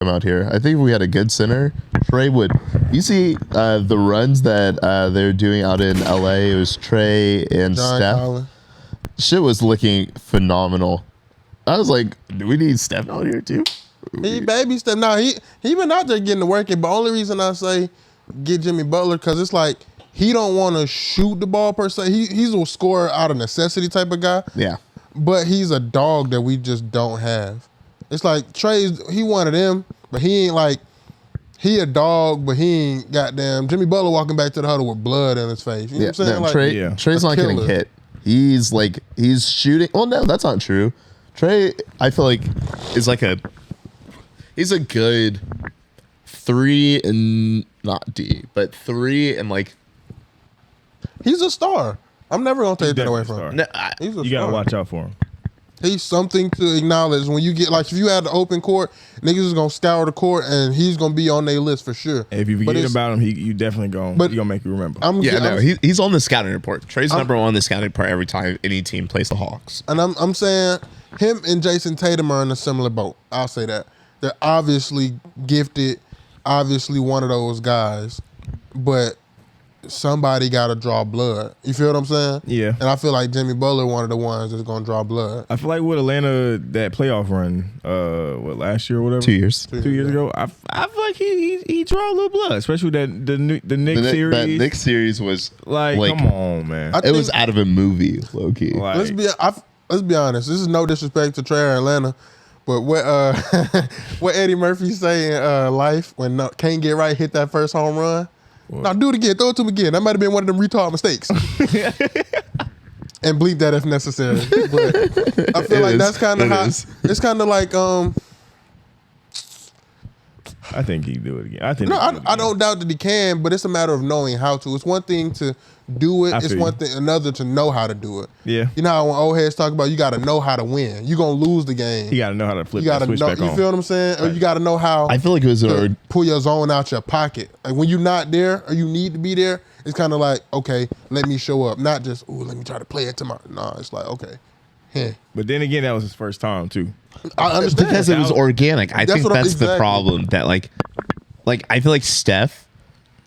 come out here. I think if we had a good center, Trey would. You see the runs that they're doing out in LA. It was Trey and John Steph. Collins. Shit was looking phenomenal. I was like, do we need Steph out here too? He baby step. Now he been out there getting to working, but only reason I say get Jimmy Butler because it's like he don't want to shoot the ball per se. He's a scorer out of necessity type of guy. Yeah. But he's a dog that we just don't have. It's like Trey's, he one of them, but he ain't like, he a dog, but he ain't goddamn Jimmy Butler walking back to the huddle with blood in his face. You know what I'm saying? No, Like, Trey's not getting hit. He's shooting. Well, no, that's not true. Trey, I feel like, is like he's a good 3 and not D, but 3 and like. He's a star. I'm never gonna take that away from him. No, You gotta watch out for him. He's something to acknowledge when you get, like, if you had the open court, niggas is gonna scour the court and he's gonna be on their list for sure. If you forget about him, you definitely gonna make you remember. He's on the scouting report. Trey's number one on the scouting report every time any team plays the Hawks. And I'm saying him and Jason Tatum are in a similar boat. I'll say that. They're obviously gifted, obviously one of those guys, but somebody got to draw blood. You feel what I'm saying? Yeah. And I feel like Jimmy Butler one of the ones that's going to draw blood. I feel like with Atlanta, that playoff run, last year or whatever? 2 years. 2 years ago. I feel like he draw a little blood, especially the Knicks series. That Knicks series was like come on, man. It was out of a movie, low key. Like, let's be honest. This is no disrespect to Trey or Atlanta, but what what Eddie Murphy say in Life when can't get right, hit that first home run. Now do it again. Throw it to him again. That might have been one of them retard mistakes. And bleep that if necessary. But I feel like that's kind of how. It's kind of like I think he can do it again. I don't doubt that he can, but it's a matter of knowing how to. It's one thing to do it. It's one thing another to know how to do it. Yeah. You know how when old heads talk about you got to know how to win. You gonna lose the game. You got to know how to flip. You got to know. You feel what I'm saying? Right. Or you got to know how. I feel like it was to pull your zone out your pocket. Like when you're not there or you need to be there, it's kind of like, okay, let me show up. Not just, oh, let me try to play it tomorrow. No, it's like, okay. Yeah. But then again, that was his first time too. I understand because it was organic. I think that's the problem. That like I feel like Steph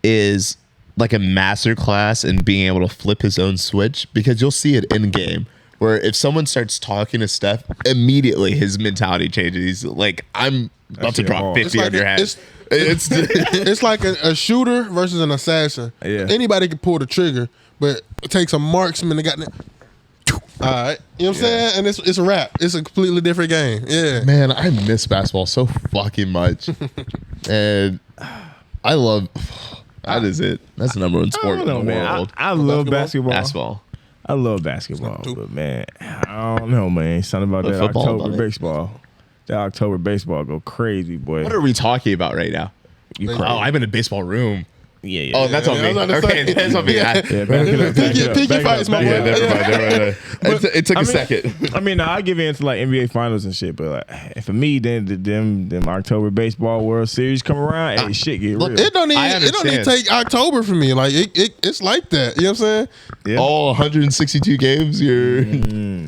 is like a master class in being able to flip his own switch, because you'll see it in game where if someone starts talking to Steph, immediately his mentality changes. He's like, I'm about to drop 50 on your head. It's like a shooter versus an assassin. Yeah. Anybody can pull the trigger, but it takes a marksman that got that. All right, you know what I'm saying? And it's a wrap. It's a completely different game. Yeah. Man, I miss basketball so fucking much. And I love, that is it. That's the number one sport in the world. I love basketball. I love basketball, too. but man, I don't know, man. Something about that October baseball. That October baseball go crazy, boy. What are we talking about right now? I'm in a baseball room. Yeah. Oh, that's on me. Okay, that's on me. Pinky fights, my boy. Yeah, never mind. It took a second. I mean, I give in to like NBA finals and shit, but like, for me, then them October baseball World Series come around, hey, shit get real. It don't even take October for me. Like it's like that. You know what I'm saying? Yeah. All 162 games. You're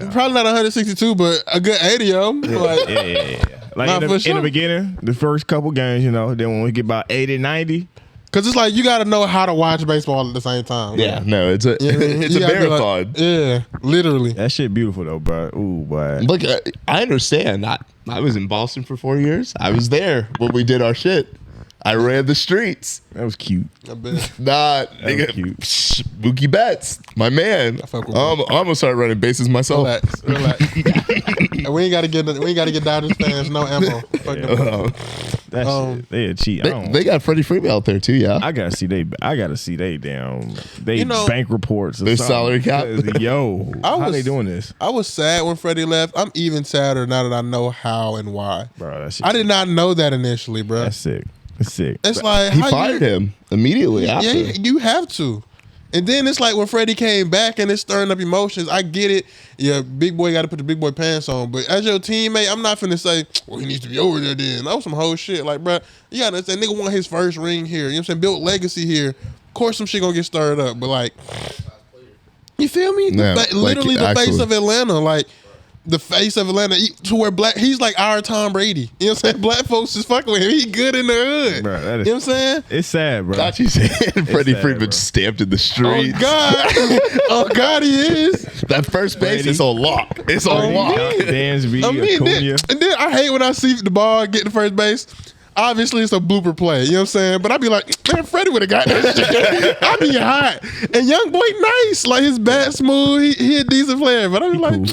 probably not 162, but a good 80 of them. Like, yeah. Like in the beginning, the first couple games, you know, then when we get about 80, 90. Because it's like you got to know how to watch baseball at the same time. Yeah, no, it's a marathon. Yeah, literally. That shit beautiful though, bro. Ooh, boy. Look, I understand. I was in Boston for 4 years. I was there when we did our shit. I ran the streets. That was cute. I bet. Nah, nigga, cute. Mookie Betts, my man. I'm gonna start running bases myself. Relax. And we ain't gotta get Dodgers fans no ammo. That shit, they a cheat. They got Freddie Freeman out there too, yeah. I gotta see they damn bank reports. Their salary cap. Yo, how they doing this? I was sad when Freddie left. I'm even sadder now that I know how and why. Bro, that shit. I did not know that initially, bro. That's sick. It's sick. It's like he fired him immediately after. Yeah, you have to. And then it's like when Freddie came back and it's stirring up emotions. I get it. Yeah, big boy got to put the big boy pants on. But as your teammate, I'm not finna say, well, he needs to be over there then. That was some whole shit. Like, bro, you gotta understand, nigga won his first ring here. You know what I'm saying? Built legacy here. Of course some shit gonna get stirred up. But like, you feel me? Yeah, Literally the face of Atlanta. Like, the face of Atlanta to where he's like our Tom Brady. You know what I'm saying? Black folks just fucking with him. He good in the hood. Bro, You know what I'm saying? It's sad, bro. Thought you said Freddie sad, Freeman bro. stamped in the street. Oh God. Oh God, he is. That first base is on lock. It's on lock. Dansby, I mean, Acuna. and then I hate when I see the ball get to first base. Obviously, it's a blooper play. You know what I'm saying? But I'd be like, man, Freddie would have got that shit. I'd be hot. And young boy, nice. Like, his bat smooth. He a decent player. But I'd be like,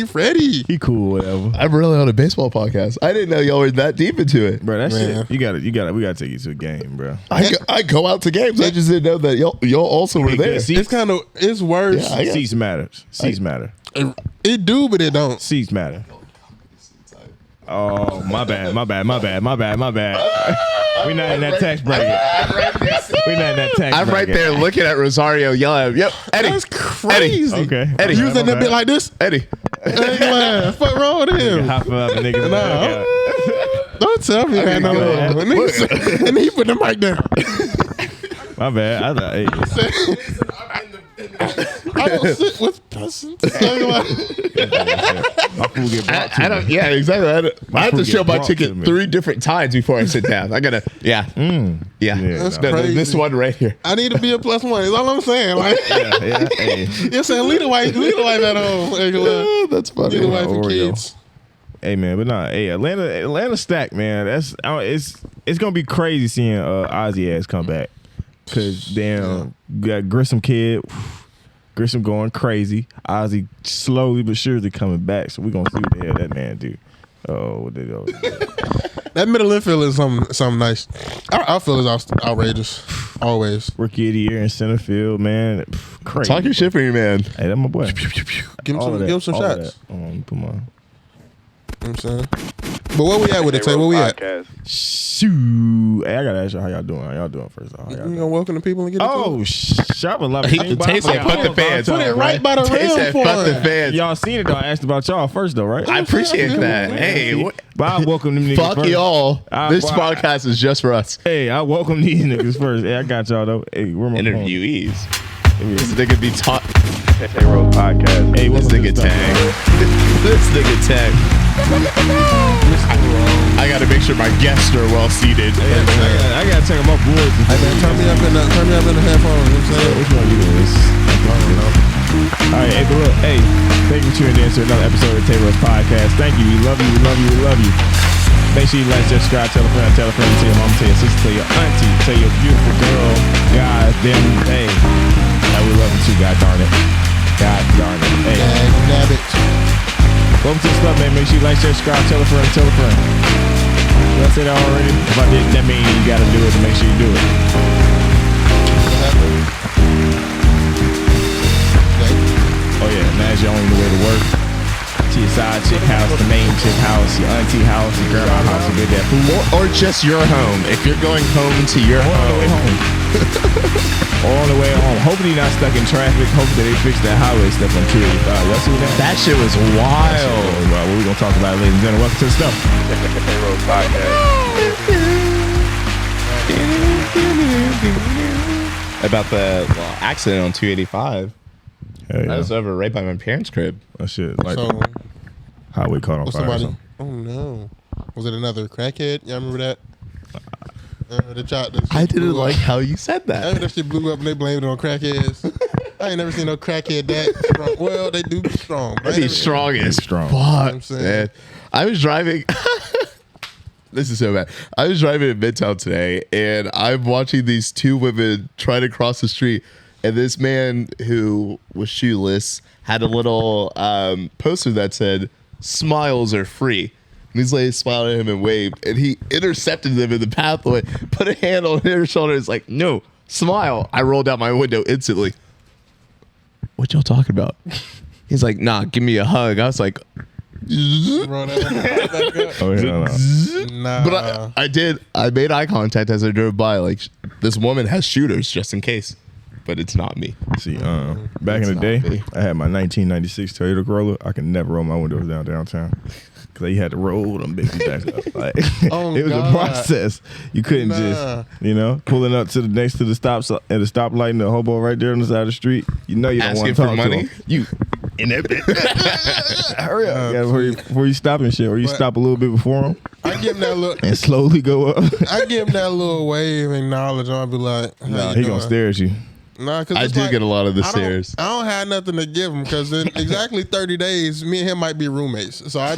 Freddie. He cool, whatever. I'm really on a baseball podcast. I didn't know y'all were that deep into it. Bro, that Man. shit. We gotta take you to a game, bro. I go out to games. I just didn't know that y'all also were there. It's worse. Yeah, Seats matter. Seats matter. It do, but it don't. Seats matter. Oh, my bad. We not in that tax bracket. We not in that tax I'm right bracket. there looking at Rosario yelling, yep, Eddie. That's crazy. Okay. Eddie. He was in that bit like this. Eddie. Fuck wrong with him? Hop up and niggas. Nah. Don't tell me that no more. And then he put the mic down. My bad. I thought, hey. I don't sit with peasants. My food get brought to I don't. Yeah, exactly. I have to food show get my brought to ticket me. 3 different times before I sit down. I gotta. Yeah. Yeah. That's No, crazy. this one right here. I need to be a +1. That's all I'm saying. Like, Yeah. Hey. you're saying leave the wife at home. Like, That's funny. leave the wife and Oreo. kids. Hey man, but nah, hey, Atlanta stacked, man. It's gonna be crazy seeing Ozzy ass come back. Cause damn, you got Grissom kid. Grissom going crazy. Ozzy slowly but surely coming back. So we're gonna see what the hell that man do. Oh, what they go. That middle infield is something nice. Our outfield is outrageous. Always. Rookie of the year in center field, man. Crazy. Talk your shit for you, man. Hey, that's my boy. Give him some All of shots. that. Put my. You know what I'm saying? But where we at with it, Tay? Where we at? Shoot. Hey, I gotta ask y'all how y'all doing. How y'all doing first off? You gonna welcome the people and get it to Oh, them? sharp a lot. Tay said, "Fuck the fans." Put it right by the Tay rim said, for "Fuck the him. fans." Y'all seen it though. I asked about y'all first though, right? I appreciate that. Hey, what? But I welcome them niggas Fuck first. y'all. This Well, podcast is just for us. Hey, I welcome these niggas first. Hey, I got y'all though. Hey, where my Interviewees. This nigga be taught. TrainWreck podcast. Hey, This what's nigga tag. This nigga tag. I gotta make sure my guests are well seated. I gotta check my boys. Hey man, turn me up in the headphones. You know what I'm saying? Which one you doing this? I don't know. All right, hey, but look, hey, thank you for tuning in to another episode of the TrainWreck podcast. Thank you. We love you. We love you. We love you. Make sure you like, subscribe, tell a friend, tell your mom, tell your sister, tell your auntie, tell your beautiful girl, God damn, hey, that we love you too, God darn it. God darn it. Hey, Dab it. welcome to the stuff, man. Make sure you like, subscribe, tell a friend, tell a friend. Did I say that already? If I didn't, that means you gotta do it to make sure you do it. Oh yeah, now you're on your way to work. To your side chick house, the main chick house, your auntie house, your grandma house, and get that food. Or just your home. If you're going home to your Or on the way home. home. Or on the way home. Hopefully you're not stuck in traffic. Hopefully they fix that highway stuff on 285. Y'all see that? That shit was wild. Well, what we gonna talk about, ladies and gentlemen. Welcome to the stuff. About the accident on 285. Hell I yeah. was over right by my parents' crib. That shit, like So, highway caught on was fire. or somebody? something. Oh no. Was it another crackhead? Y'all remember that? The shot. I didn't like how you said that. That shit blew up and they blamed it on crackheads. I ain't never seen no crackhead that strong. Well, they do be strong. but I I'd be ain't never- strongest. Strong. You know what I'm Fuck, saying? man. I was driving. This is so bad. I was driving in Midtown today, and I'm watching these 2 women try to cross the street. And this man who was shoeless had a little poster that said, "Smiles are free." And these ladies smiled at him and waved. And he intercepted them in the pathway, put a hand on her shoulder. It's like, "No, smile." I rolled out my window instantly. What y'all talking about? He's like, "Nah, give me a hug." I was like, Run that back up. Oh yeah, no. Nah. but I did. I made eye contact as I drove by. Like, this woman has shooters just in case, but it's not me. See, back in the It's day, not me. I had my 1996 Toyota Corolla. I could never roll my windows down downtown because you had to roll them bitches back up. Like, Oh, it was God. a process. You couldn't Nah. just, pulling up to the next to the stoplight and the hobo right there on the side of the street. You know you don't want Asking to for talk money? to him. in that bit. Hurry up. Before you stop and shit, or you stop a little bit before him. I give him that look and slowly go up. I give him that little wave and acknowledge. I'll be like, nah, he gonna stare at you. Nah, cause I do get a lot of the stares. I don't have nothing to give him because in exactly 30 days, me and him might be roommates. So I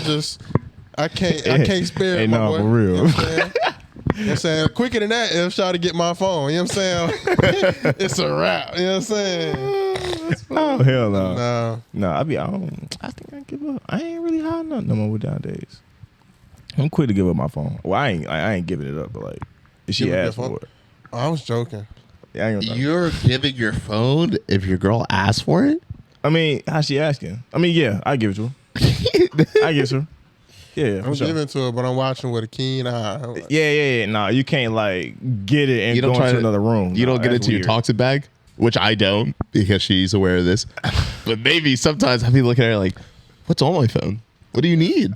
can't spare hey, my no, boy. for real. You know what I'm saying? You know what I'm saying? Quicker than that, if Shawty get my phone, you know what I'm saying? It's a wrap. You know what I'm saying? Oh hell no. Nah. No, I think I give up. I ain't really high nothing no more with nowadays. I'm quick to give up my phone. Well, I ain't giving it up, but like if she asked for it. Oh, I was joking. Yeah, I ain't gonna You're giving your phone if your girl asks for it? I mean, how's she asking? I mean, yeah, I give it to her. I give it to her. Yeah, I'm giving to her, but I'm watching with a keen eye. Like, yeah. No, you can't like get it and go into another room. You don't get into your toxic bag, which I don't because she's aware of this. But maybe sometimes I'll be looking at her like, "What's on my phone? What do you need?"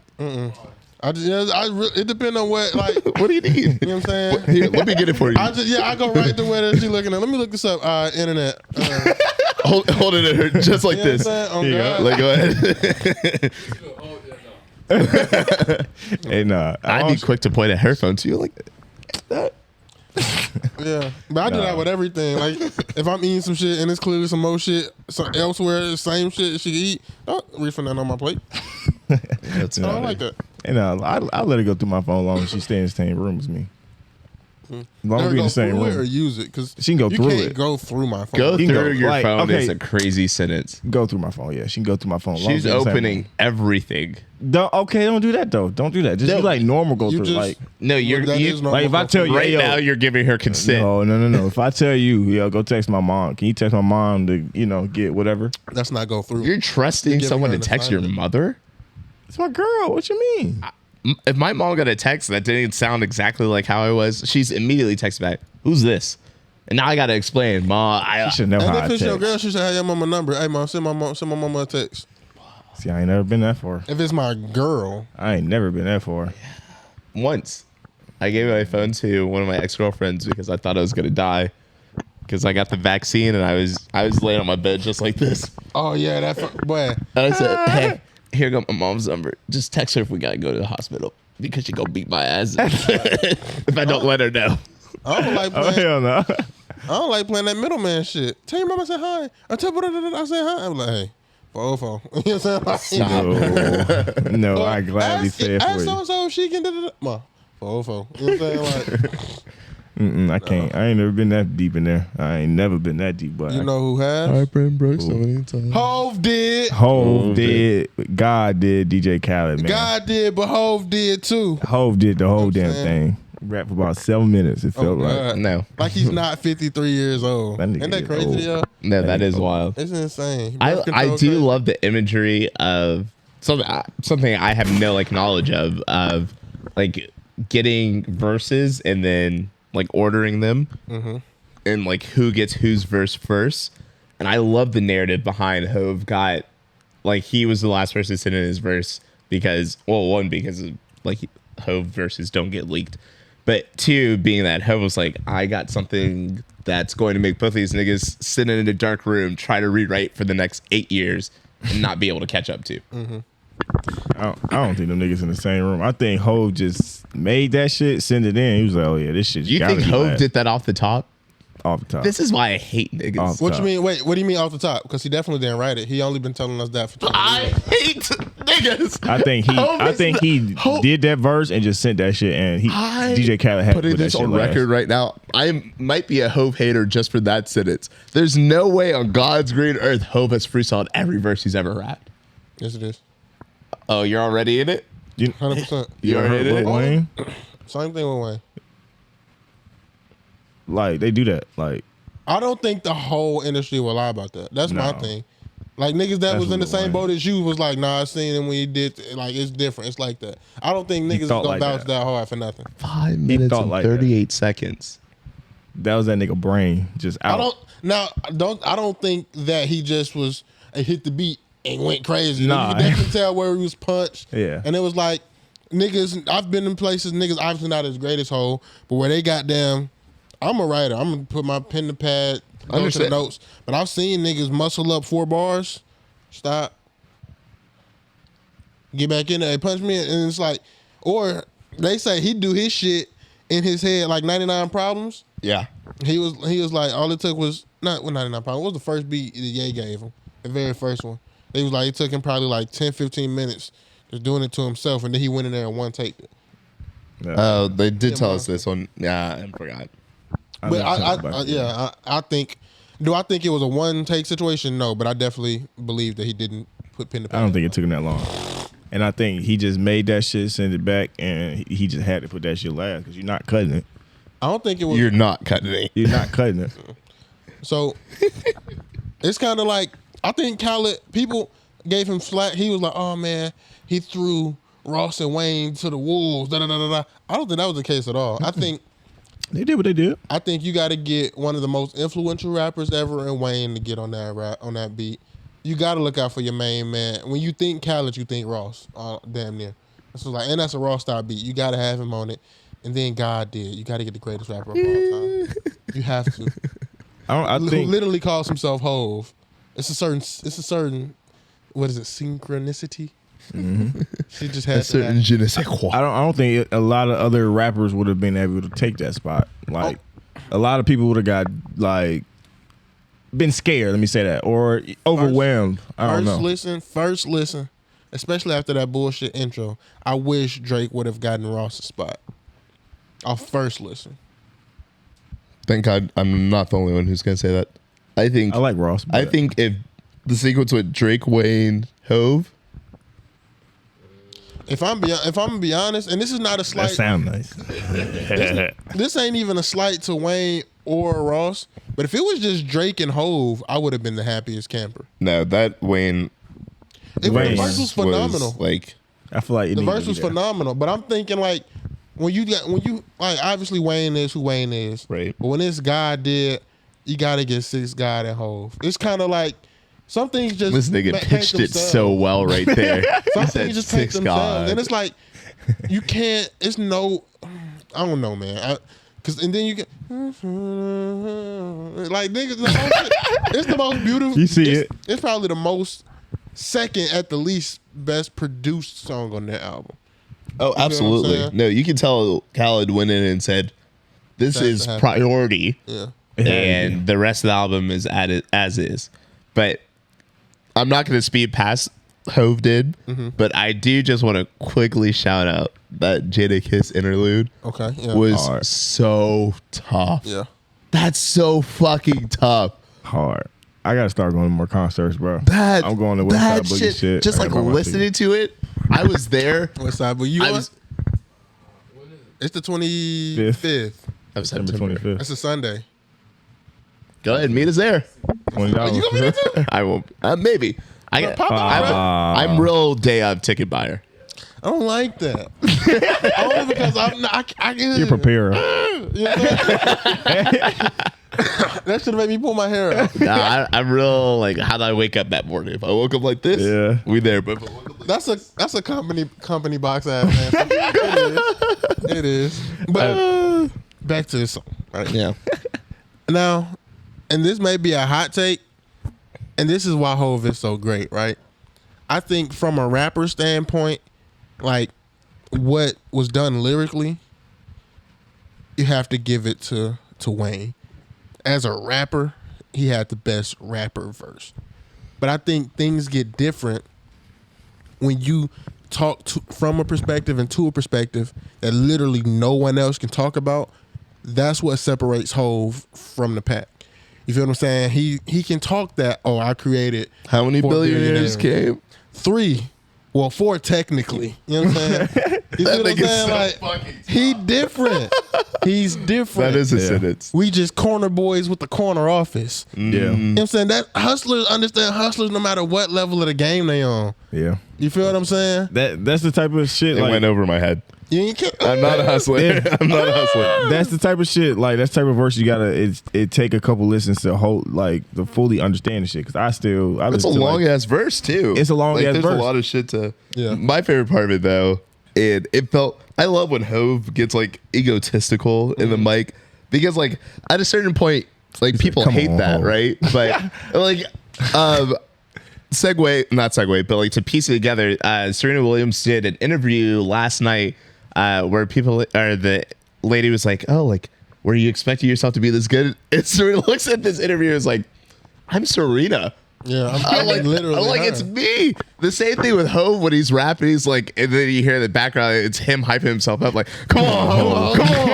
It depends on what, like, what do you need? You know what I'm saying? Here, let me get it for you. I go right to where she looking at. Let me look this up. Internet. Hold it at her just like You know this. what I'm saying? Here you go. Like, go ahead. Hey, nah. I'd be quick to point at her phone too, like that. Yeah, but I do that with everything. Like, if I'm eating some shit and it's clearly some more shit elsewhere, the same shit she can eat, don't reach for that on my plate. That's I don't like that. And I let her go through my phone as long as she stay in the same room as me. As long as we in the same room. Or use it because she can go through can't it. go through my phone. Go through your like, phone okay. is a crazy sentence. Go through my phone. Yeah, she can go through my phone. She's opening everything. Don't do that though. Don't do that. Just be like normal. Go through. Like no, you're like if I tell you right yo, now, you're giving her consent. No. If I tell you, yo, go text my mom. Can you text my mom to get whatever? That's not go through. You're trusting someone to text your mother? It's my girl. What you mean? If my mom got a text that didn't sound exactly like how I was, she's immediately texted back, "Who's this?" And now I gotta explain, Ma. She should know how And I if it's text. your girl, she should have your mama number. Hey, mom, send my mama a text. See, I ain't never been that far. If it's my girl, I ain't never been that far. Once, I gave my phone to one of my ex-girlfriends because I thought I was gonna die. Because I got the vaccine and I was laying on my bed just like this. Oh yeah, that boy. And I said, "Hey, here go my mom's number. Just text her if we gotta go to the hospital because she gonna beat my ass if I don't let her know." I don't like playing. Hell no. I don't like playing that middleman shit. Tell your mama I said hi. I said hi. I'm like, hey, 404. You know what I'm saying? No, I gladly say it for ask you. so she can do ma 404. You know what I'm saying? Like, I can't. I ain't never been that deep in there. I ain't never been that deep, but you know who has? I've been broke so many times. Hove did. Hove did. God did. DJ Khaled, man. God did, but Hove did too. Hove did the whole damn saying? thing. Rap for about 7 minutes. It felt like. God. No. Like he's not 53 years old. That nigga Ain't that is crazy, old. yo? No, that is wild. It's insane. I do love the imagery of something I have no knowledge of like getting verses and then like ordering them and like who gets whose verse first. And I love the narrative behind Hove got like he was the last person to send in his verse because because of, like Hove verses don't get leaked. But two, being that Hove was like, I got something that's going to make both of these niggas sit in a dark room, try to rewrite for the next 8 years, and not be able to catch up to. I don't think them niggas in the same room. I think Hove just made that shit, send it in. He was like, oh yeah, this shit. You think Hove did that off the top? Off the top. This is why I hate niggas. What you mean? Wait, what do you mean off the top? Because he definitely didn't write it. He only been telling us that for 20 I years. hate niggas. I think he did that verse and just sent that shit, and DJ Khaled had to putting put that this shit on last. record right now. I might be a Hove hater just for that sentence. There's no way on God's green earth Hove has freestyled every verse he's ever rapped. Yes, it is. Oh, you're already in it? 100%. You ever already heard in Lil it? Wayne? Same thing with Wayne. Like they do that. Like I don't think the whole industry will lie about that. That's my No. thing. Like niggas that That's was in the Lil same Wayne. boat as you was like, nah, I seen him when he did. Like it's different. It's like that. I don't think niggas is thought gonna like vouch that. that hard for nothing. 5 minutes thought and like that. 38 seconds. that was that nigga brain just out. I don't think that he just was hit the beat and went crazy. Nah. You can definitely tell where he was punched. Yeah. And it was like niggas. I've been in places niggas obviously not as great as whole, but where they goddamn. I'm a writer. I'm gonna put my pen to pad, go to the notes. But I've seen niggas muscle up 4 bars. Stop. Get back in there, punch me, and it's like, or they say he do his shit in his head like 99 Problems. Yeah. He was like, all it took was not 99 Problems. What was the first beat that Ye gave him? The very first one. He was like, it took him probably like 10, 15 minutes just doing it to himself, and then he went in there and one take it. Oh, they did tell us this one. Yeah, I forgot. But I think. Do I think it was a one take situation? No, but I definitely believe that he didn't put pen to paper. I don't think it took him that long. And I think he just made that shit, sent it back, and he just had to put that shit last because you're not cutting it. I don't think it was. You're not cutting it. You're not cutting it. So it's kind of like, I think Khaled, people gave him slack. He was like, oh man, he threw Ross and Wayne to the wolves. Da, da, da, da, da. I don't think that was the case at all. I think they did what they did. I think you got to get one of the most influential rappers ever in Wayne to get on that beat. You got to look out for your main man. When you think Khaled, you think Ross. Damn near. So like, and that's a Ross style beat. You got to have him on it. And then God did. You got to get the greatest rapper of all time. You have to. I think who literally calls himself Hove. It's a certain what is it, synchronicity? Mm-hmm. She just had a certain je ne sais quoi. I don't think a lot of other rappers would have been able to take that spot. Like a lot of people would have got like been scared. Let me say that, or overwhelmed. I don't know. First listen, especially after that bullshit intro. I wish Drake would have gotten Ross a spot. I'll first listen. Thank God I'm not the only one who's gonna say that. I like Ross. I think if the sequence with Drake, Wayne, Hove. If I'm gonna be honest, and this is not a slight. That sound nice. This ain't even a slight to Wayne or Ross, but if it was just Drake and Hove, I would have been the happiest camper. No, that Wayne. The verse was phenomenal. I feel like the verse was phenomenal, but I'm thinking like when you like, obviously Wayne is who Wayne is, right? But when this guy did, you got to get 6 God and Hove. It's kind of like. Some things just this nigga pitched it so well right there. Some things just paint themselves, and it's like you can't. It's no, I don't know, man. And then you get like niggas. It's the most beautiful. You see it? It's probably the most second at the least best produced song on that album. Oh, absolutely. No, you can tell Khaled went in and said, "This is priority," and the rest of the album is as is. But I'm not going to speed past Hove did, but I do just want to quickly shout out that Jadakiss interlude. Okay, was so tough. Yeah, that's so fucking tough. Hard. I gotta start going to more concerts, bro. I'm going to Westside Boogie shit. Just like listening to it, I was there. Westside Boogie. It's the 25th. Of September 25th. That's a Sunday. Go ahead, meet us there. $20. You gonna meet us there? I won't. Maybe. I'm real day of ticket buyer. I don't like that. Only because I'm not. You're prepared. You know that should have made me pull my hair out. Nah, I'm real like, how do I wake up that morning? If I woke up like this, we there. But that's a company box ass, man. It is. But back to this song. Right? Yeah. Now, and this may be a hot take, and this is why Hove is so great, right? I think from a rapper standpoint, like what was done lyrically, you have to give it to Wayne. As a rapper, he had the best rapper verse. But I think things get different when you talk from a perspective and to a perspective that literally no one else can talk about. That's what separates Hove from the pack. You feel what I'm saying? He can talk that, I created. How many billionaires came? 3. Well, 4 technically. You know what I'm saying? You see what I'm saying? Like, he different. He's different. That is a sentence. We just corner boys with the corner office. Yeah. You know what I'm saying? That hustlers understand hustlers no matter what level of the game they on. Yeah. You feel what I'm saying? That's the type of shit. It went over my head. I'm not a hustler. I'm not a hustler. That's the type of shit. Like that's the type of verse you gotta. It take a couple listens to to fully understand the shit. Because it's a long ass verse too. It's a long ass verse. There's a lot of shit to. Yeah. My favorite part of it though, it felt. I love when Hove gets like egotistical in the mic because like at a certain point, like people hate that, right? But like, not segue, but like to piece it together, Serena Williams did an interview last night where the lady was like, oh, like, were you expecting yourself to be this good? And Serena looks at this interview and is like, I'm Serena. Yeah, I'm like literally. I'm like, it's me. The same thing with Hov when he's rapping. He's like, and then you hear in the background, it's him hyping himself up. Like, come on, Hov, come on.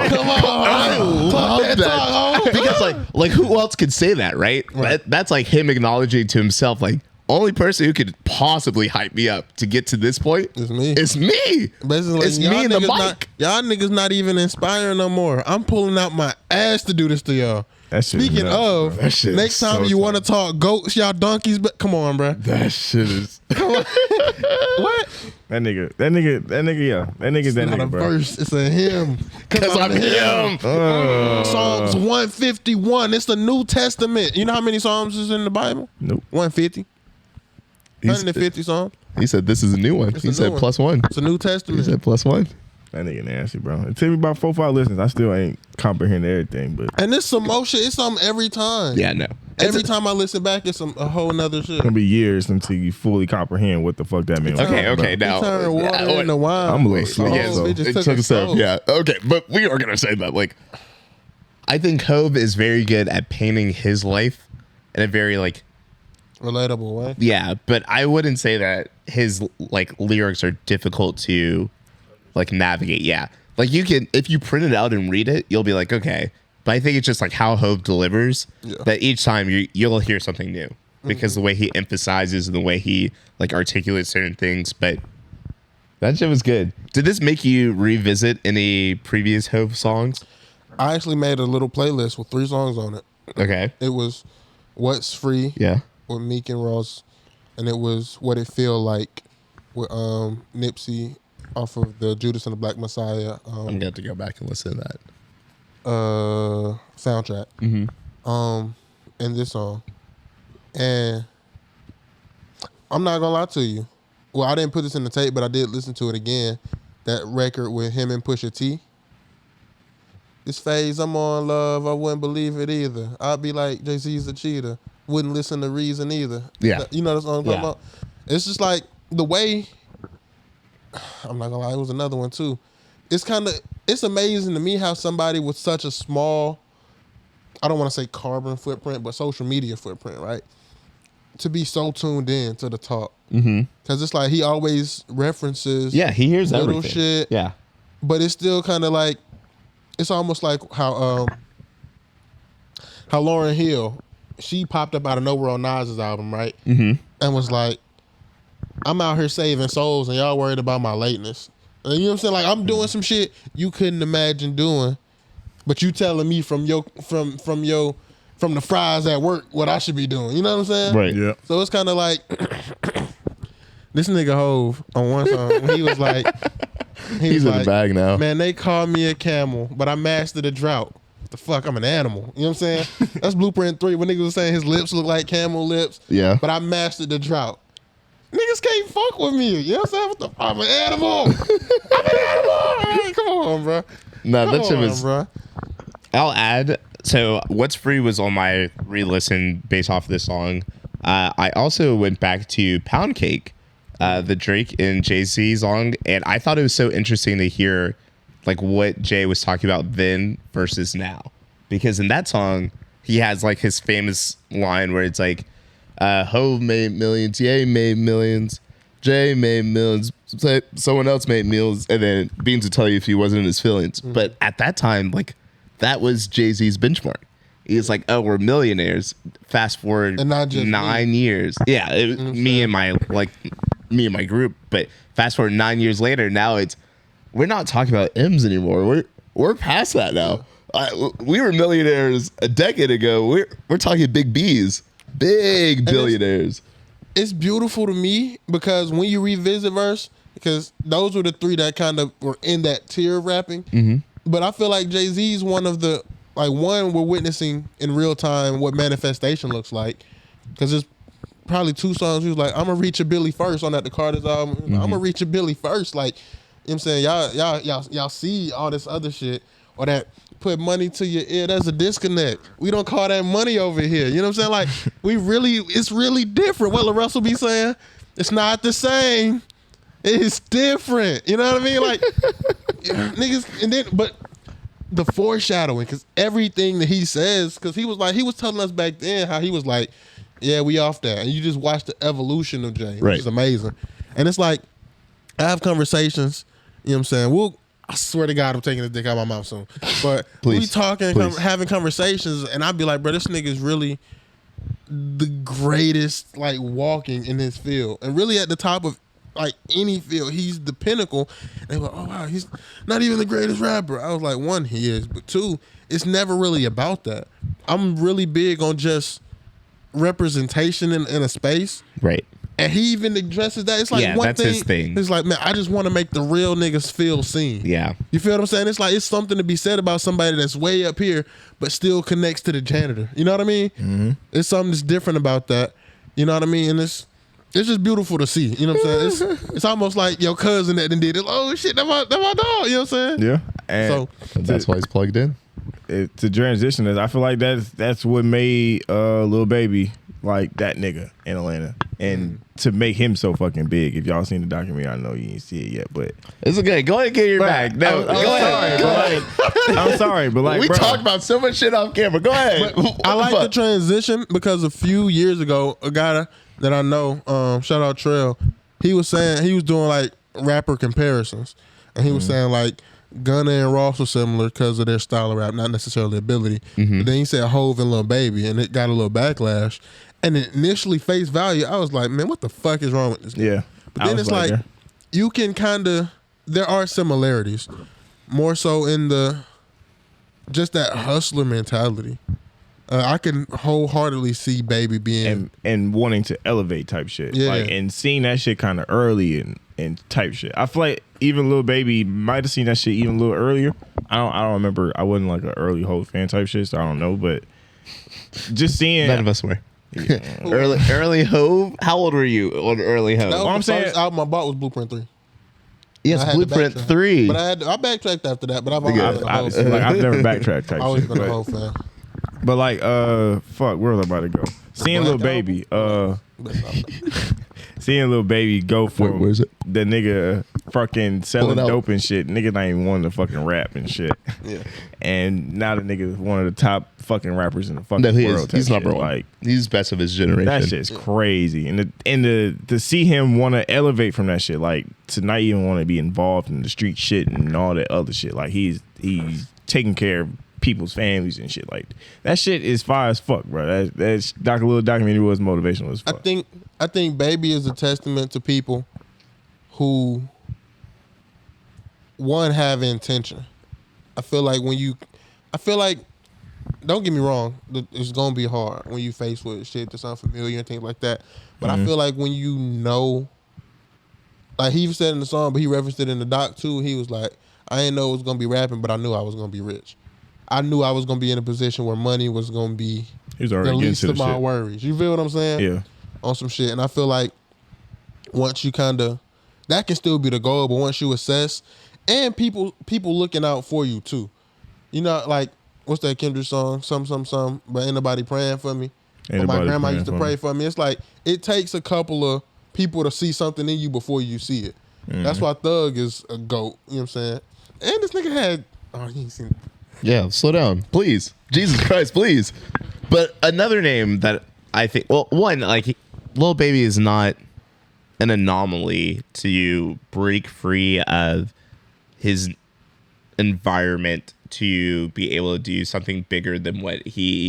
I love that because like who else could say that, right? That's like him acknowledging to himself, like, only person who could possibly hype me up to get to this point is me. It's me. Basically, it's me and the mic. Y'all niggas not even inspiring no more. I'm pulling out my ass to do this to y'all. Speaking of, next time you want to talk goats, y'all donkeys, but come on, bro. That shit is. Come on. What? That nigga, yeah. That nigga's that nigga, bro. Verse, it's a hymn. Because I'm him. Psalms 151. It's the New Testament. You know how many Psalms is in the Bible? Nope. 150. 150 Psalms. He said this is a new one. He said +1. It's a New Testament. He said +1. That nigga nasty, bro. It took me about 4-5 listens. I still ain't comprehending everything, but and this some motion. It's something every time. Yeah, no. Every time I listen back, it's a whole nother shit. It's gonna be years until you fully comprehend what the fuck that means. Okay. Now, turn water into wine. I'm a little slow. It took a step. Yeah. Okay, but we are gonna say that. Like, I think Hov is very good at painting his life in a very like relatable way. Yeah, but I wouldn't say that his like lyrics are difficult to like navigate. Yeah. Like you can, if you print it out and read it, you'll be like, okay. But I think it's just like how Hov delivers that each time you'll hear something new because the way he emphasizes and the way he like articulates certain things. But that shit was good. Did this make you revisit any previous Hov songs? I actually made a little playlist with 3 songs on it. Okay. It was What's Free with Meek and Ross, and it was What It Feel Like with Nipsey off of the Judas and the Black Messiah. I'm going to have to go back and listen to that. Soundtrack. And this song. And I'm not going to lie to you. Well, I didn't put this in the tape, but I did listen to it again. That record with him and Pusha T. This phase I'm on, love, I wouldn't believe it either. I'd be like, Jay-Z's a cheater. Wouldn't listen to Reason either. Yeah. You know what I'm talking about? It's just like the way, I'm not gonna lie, it was another one too. It's amazing to me how somebody with such a small, I don't want to say carbon footprint, but social media footprint, right? To be so tuned in to the talk. Because it's like he always references he hears little everything. Shit. Yeah. But it's still kind of like, it's almost like how Lauryn Hill, she popped up out of nowhere on Nas's album, right? And was like, I'm out here saving souls and y'all worried about my lateness. And you know what I'm saying? Like, I'm doing some shit you couldn't imagine doing, but you telling me from the fries at work what I should be doing. You know what I'm saying? Right. Yeah. So it's kind of like this nigga Hov on one song, he was like, he's in the bag now. Man, they call me a camel, but I mastered a drought. What the fuck? I'm an animal. You know what I'm saying? That's Blueprint 3 when niggas was saying his lips look like camel lips. Yeah. But I mastered the drought. Niggas can't fuck with me. You know what I'm saying? I'm an animal. I'm an animal. Come on, bro. No, that shit was. Bro. I'll add. So, What's Free was on my re-listen based off of this song. I also went back to Pound Cake, the Drake and Jay-Z song, and I thought it was so interesting to hear like what Jay was talking about then versus now, because in that song he has like his famous line where it's like, Hov made millions, Ye made millions, Jay made millions, someone else made millions, and then Beans would tell you if he wasn't in his feelings. But at that time, like, that was Jay-Z's benchmark. He's like, oh, we're millionaires. Fast forward and not just 9 years. Yeah, me and my group. But fast forward 9 years later, now we're not talking about M's anymore. We're past that now. We were millionaires a decade ago. We're talking big B's, big billionaires. It's beautiful to me because when you revisit verse, because those were the 3 that kind of were in that tier of rapping. But I feel like Jay-Z's one of the, like, one, we're witnessing in real time what manifestation looks like. Because there's probably 2 songs he was like, I'm going to reach a Billy first on that the Carter's album. I'm going to reach a Billy first. Like, you know what I'm saying? Y'all see all this other shit. Or that put money to your ear. There's a disconnect. We don't call that money over here. You know what I'm saying? Like, it's really different. What Russell be saying? It's not the same. It's different. You know what I mean? Like, niggas, and then, but the foreshadowing, because everything that he says, because he was telling us back then how he was like, yeah, we off that. And you just watch the evolution of James, which is amazing. And it's like, I have conversations, you know what I'm saying? I swear to God, I'm taking this dick out of my mouth soon. But we talking, having conversations, and I'd be like, bro, this nigga is really the greatest, like, walking in his field. And really at the top of, like, any field, he's the pinnacle. And they were like, oh, wow, he's not even the greatest rapper. I was like, one, he is. But two, it's never really about that. I'm really big on just representation in a space. Right. And he even addresses that. It's like one that's thing. His thing. It's like, man, I just want to make the real niggas feel seen. Yeah. You feel what I'm saying? It's like, it's something to be said about somebody that's way up here, but still connects to the janitor. You know what I mean? Mm-hmm. It's something that's different about that. You know what I mean? And it's just beautiful to see. You know what I'm saying? It's almost like your cousin that did it. Oh shit, that's my dog. You know what I'm saying? Yeah. And that's why he's plugged in. To transition is, I feel like that's what made Lil Baby like that nigga in Atlanta, and to make him so fucking big. If y'all seen the documentary, I know you ain't see it yet, but it's okay. Go ahead and get your bag. No, go ahead. I'm sorry, but like we talked about so much shit off camera. Go ahead. I like the transition because a few years ago, a guy that I know, shout out Trail, he was saying he was doing like rapper comparisons, and he was saying like Gunna and Ross were similar because of their style of rap, not necessarily ability. But then he said Hove and Lil Baby, and it got a little backlash. And initially, face value, I was like, man, what the fuck is wrong with this guy? Yeah. But then it's like, you can there are similarities, more so in just that hustler mentality. I can wholeheartedly see Baby being and wanting to elevate type shit, like, and seeing that shit kind of early and type shit. I feel like even Lil Baby might have seen that shit even a little earlier. I don't remember. I wasn't like an early Hov fan type shit, so I don't know. But just seeing, none of us were. Yeah. early Hov. How old were you on early Hov? What I'm saying, first album I bought was Blueprint 3. Yes, Blueprint 3. But I backtracked after that. But I've always been a Hov fan. Like, I've never backtracked type. I've always shit, been a Hov fan. But like, fuck, where was I about to go? Seeing Lil Baby, seeing Lil Baby go from the nigga fucking selling dope and shit. Nigga not even wanting to fucking rap and shit. Yeah. And now the nigga is one of the top fucking rappers in the fucking world. He's number one. Like, he's best of his generation. That shit's crazy. And to see him want to elevate from that shit, like to not even want to be involved in the street shit and all that other shit. Like he's taking care of people's families and shit. Like that shit is fire as fuck, bro. That little documentary was motivational as fuck. I think Baby is a testament to people who have intention. I feel like don't get me wrong, it's gonna be hard when you faced with shit that's unfamiliar and things like that. But I feel like when you know, like he said in the song, but he referenced it in the doc too. He was like, I didn't know it was gonna be rapping, but I knew I was gonna be rich. I knew I was gonna be in a position where money was gonna be the least of my worries. You feel what I'm saying? Yeah. On some shit. And I feel like once you that can still be the goal, but once you assess, and people looking out for you too. You know, like, what's that Kendrick song? Some, but ain't nobody praying for me. But my grandma used to pray for me. It's like, it takes a couple of people to see something in you before you see it. Mm-hmm. That's why Thug is a GOAT. You know what I'm saying? And this nigga had, you ain't seen it. Yeah, slow down, please. Jesus Christ, please. But another name that I think, well, one, like, Lil Baby is not an anomaly to break free of his environment to be able to do something bigger than what his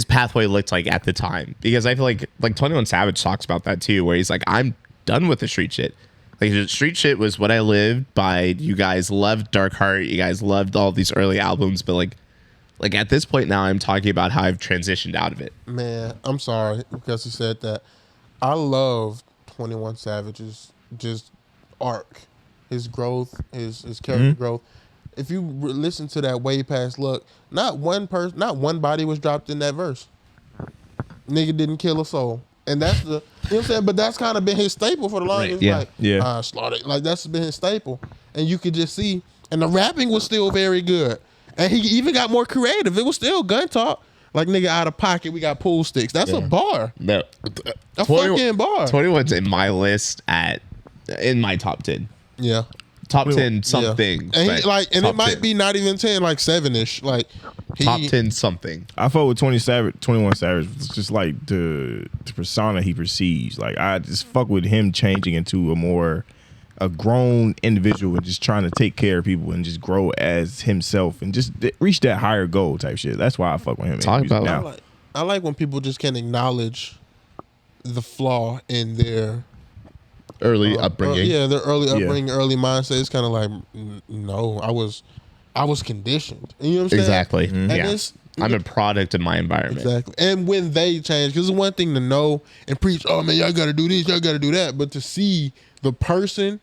pathway looked like at the time. Because I feel like 21 Savage talks about that too, where he's like, I'm done with the street shit. Like, the street shit was what I lived by. You guys loved Dark Heart. You guys loved all these early albums. But like at this point now, I'm talking about how I've transitioned out of it. Man, I'm sorry because you said that. I love 21 Savage's just arc, his growth, his character growth. If you listen to that Way Past Luck, not one body was dropped in that verse. Nigga didn't kill a soul. And that's you know what I'm saying? But that's kind of been his staple for the longest. Right. Yeah. Slaughter. Like, that's been his staple. And you could just see and the rapping was still very good. And he even got more creative. It was still gun talk. Like, nigga, out of pocket, we got pool sticks. That's a bar. No, a fucking bar. 21's in my list in my top 10. Yeah. Top 10 something. And he, like, and it might 10. be not even 10, like 7-ish. Like top 10 something. I fought with 21 Savage. It's just like the persona he perceives. Like, I just fuck with him changing into a grown individual and just trying to take care of people and just grow as himself and just reach that higher goal type shit. That's why I fuck with him. Talk about now. I like when people just can acknowledge the flaw in their early upbringing. Their early upbringing, early mindset. It's kind of like, no, I was conditioned. You know what I'm saying? Exactly. And I'm a product of my environment. Exactly. And when they change, because it's one thing to know and preach, oh man, y'all got to do this, y'all got to do that. But to see the person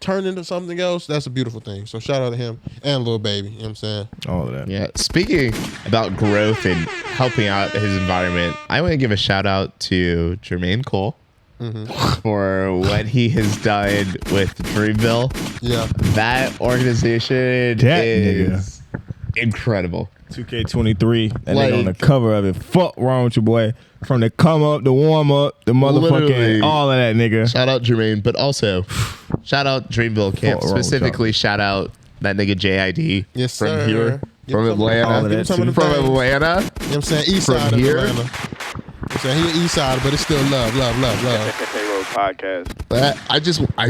turn into something else, that's a beautiful thing. So shout out to him and Lil Baby. You know what I'm saying? All of that. Yeah. Speaking about growth and helping out his environment, I want to give a shout out to Jermaine Cole for what he has done with Dreamville. Yeah. That organization is incredible. 2K23, that nigga on the cover of it. Fuck wrong with your boy. From the come up, the warm up, the motherfucking, Literally. all of that, nigga. Shout out Jermaine, but also shout out Dreamville Camp. Specifically, shout out that nigga JID from here, from Atlanta. From Atlanta. You know what I'm saying? East side of Atlanta. I'm saying he east side, but it's still love. Podcast. I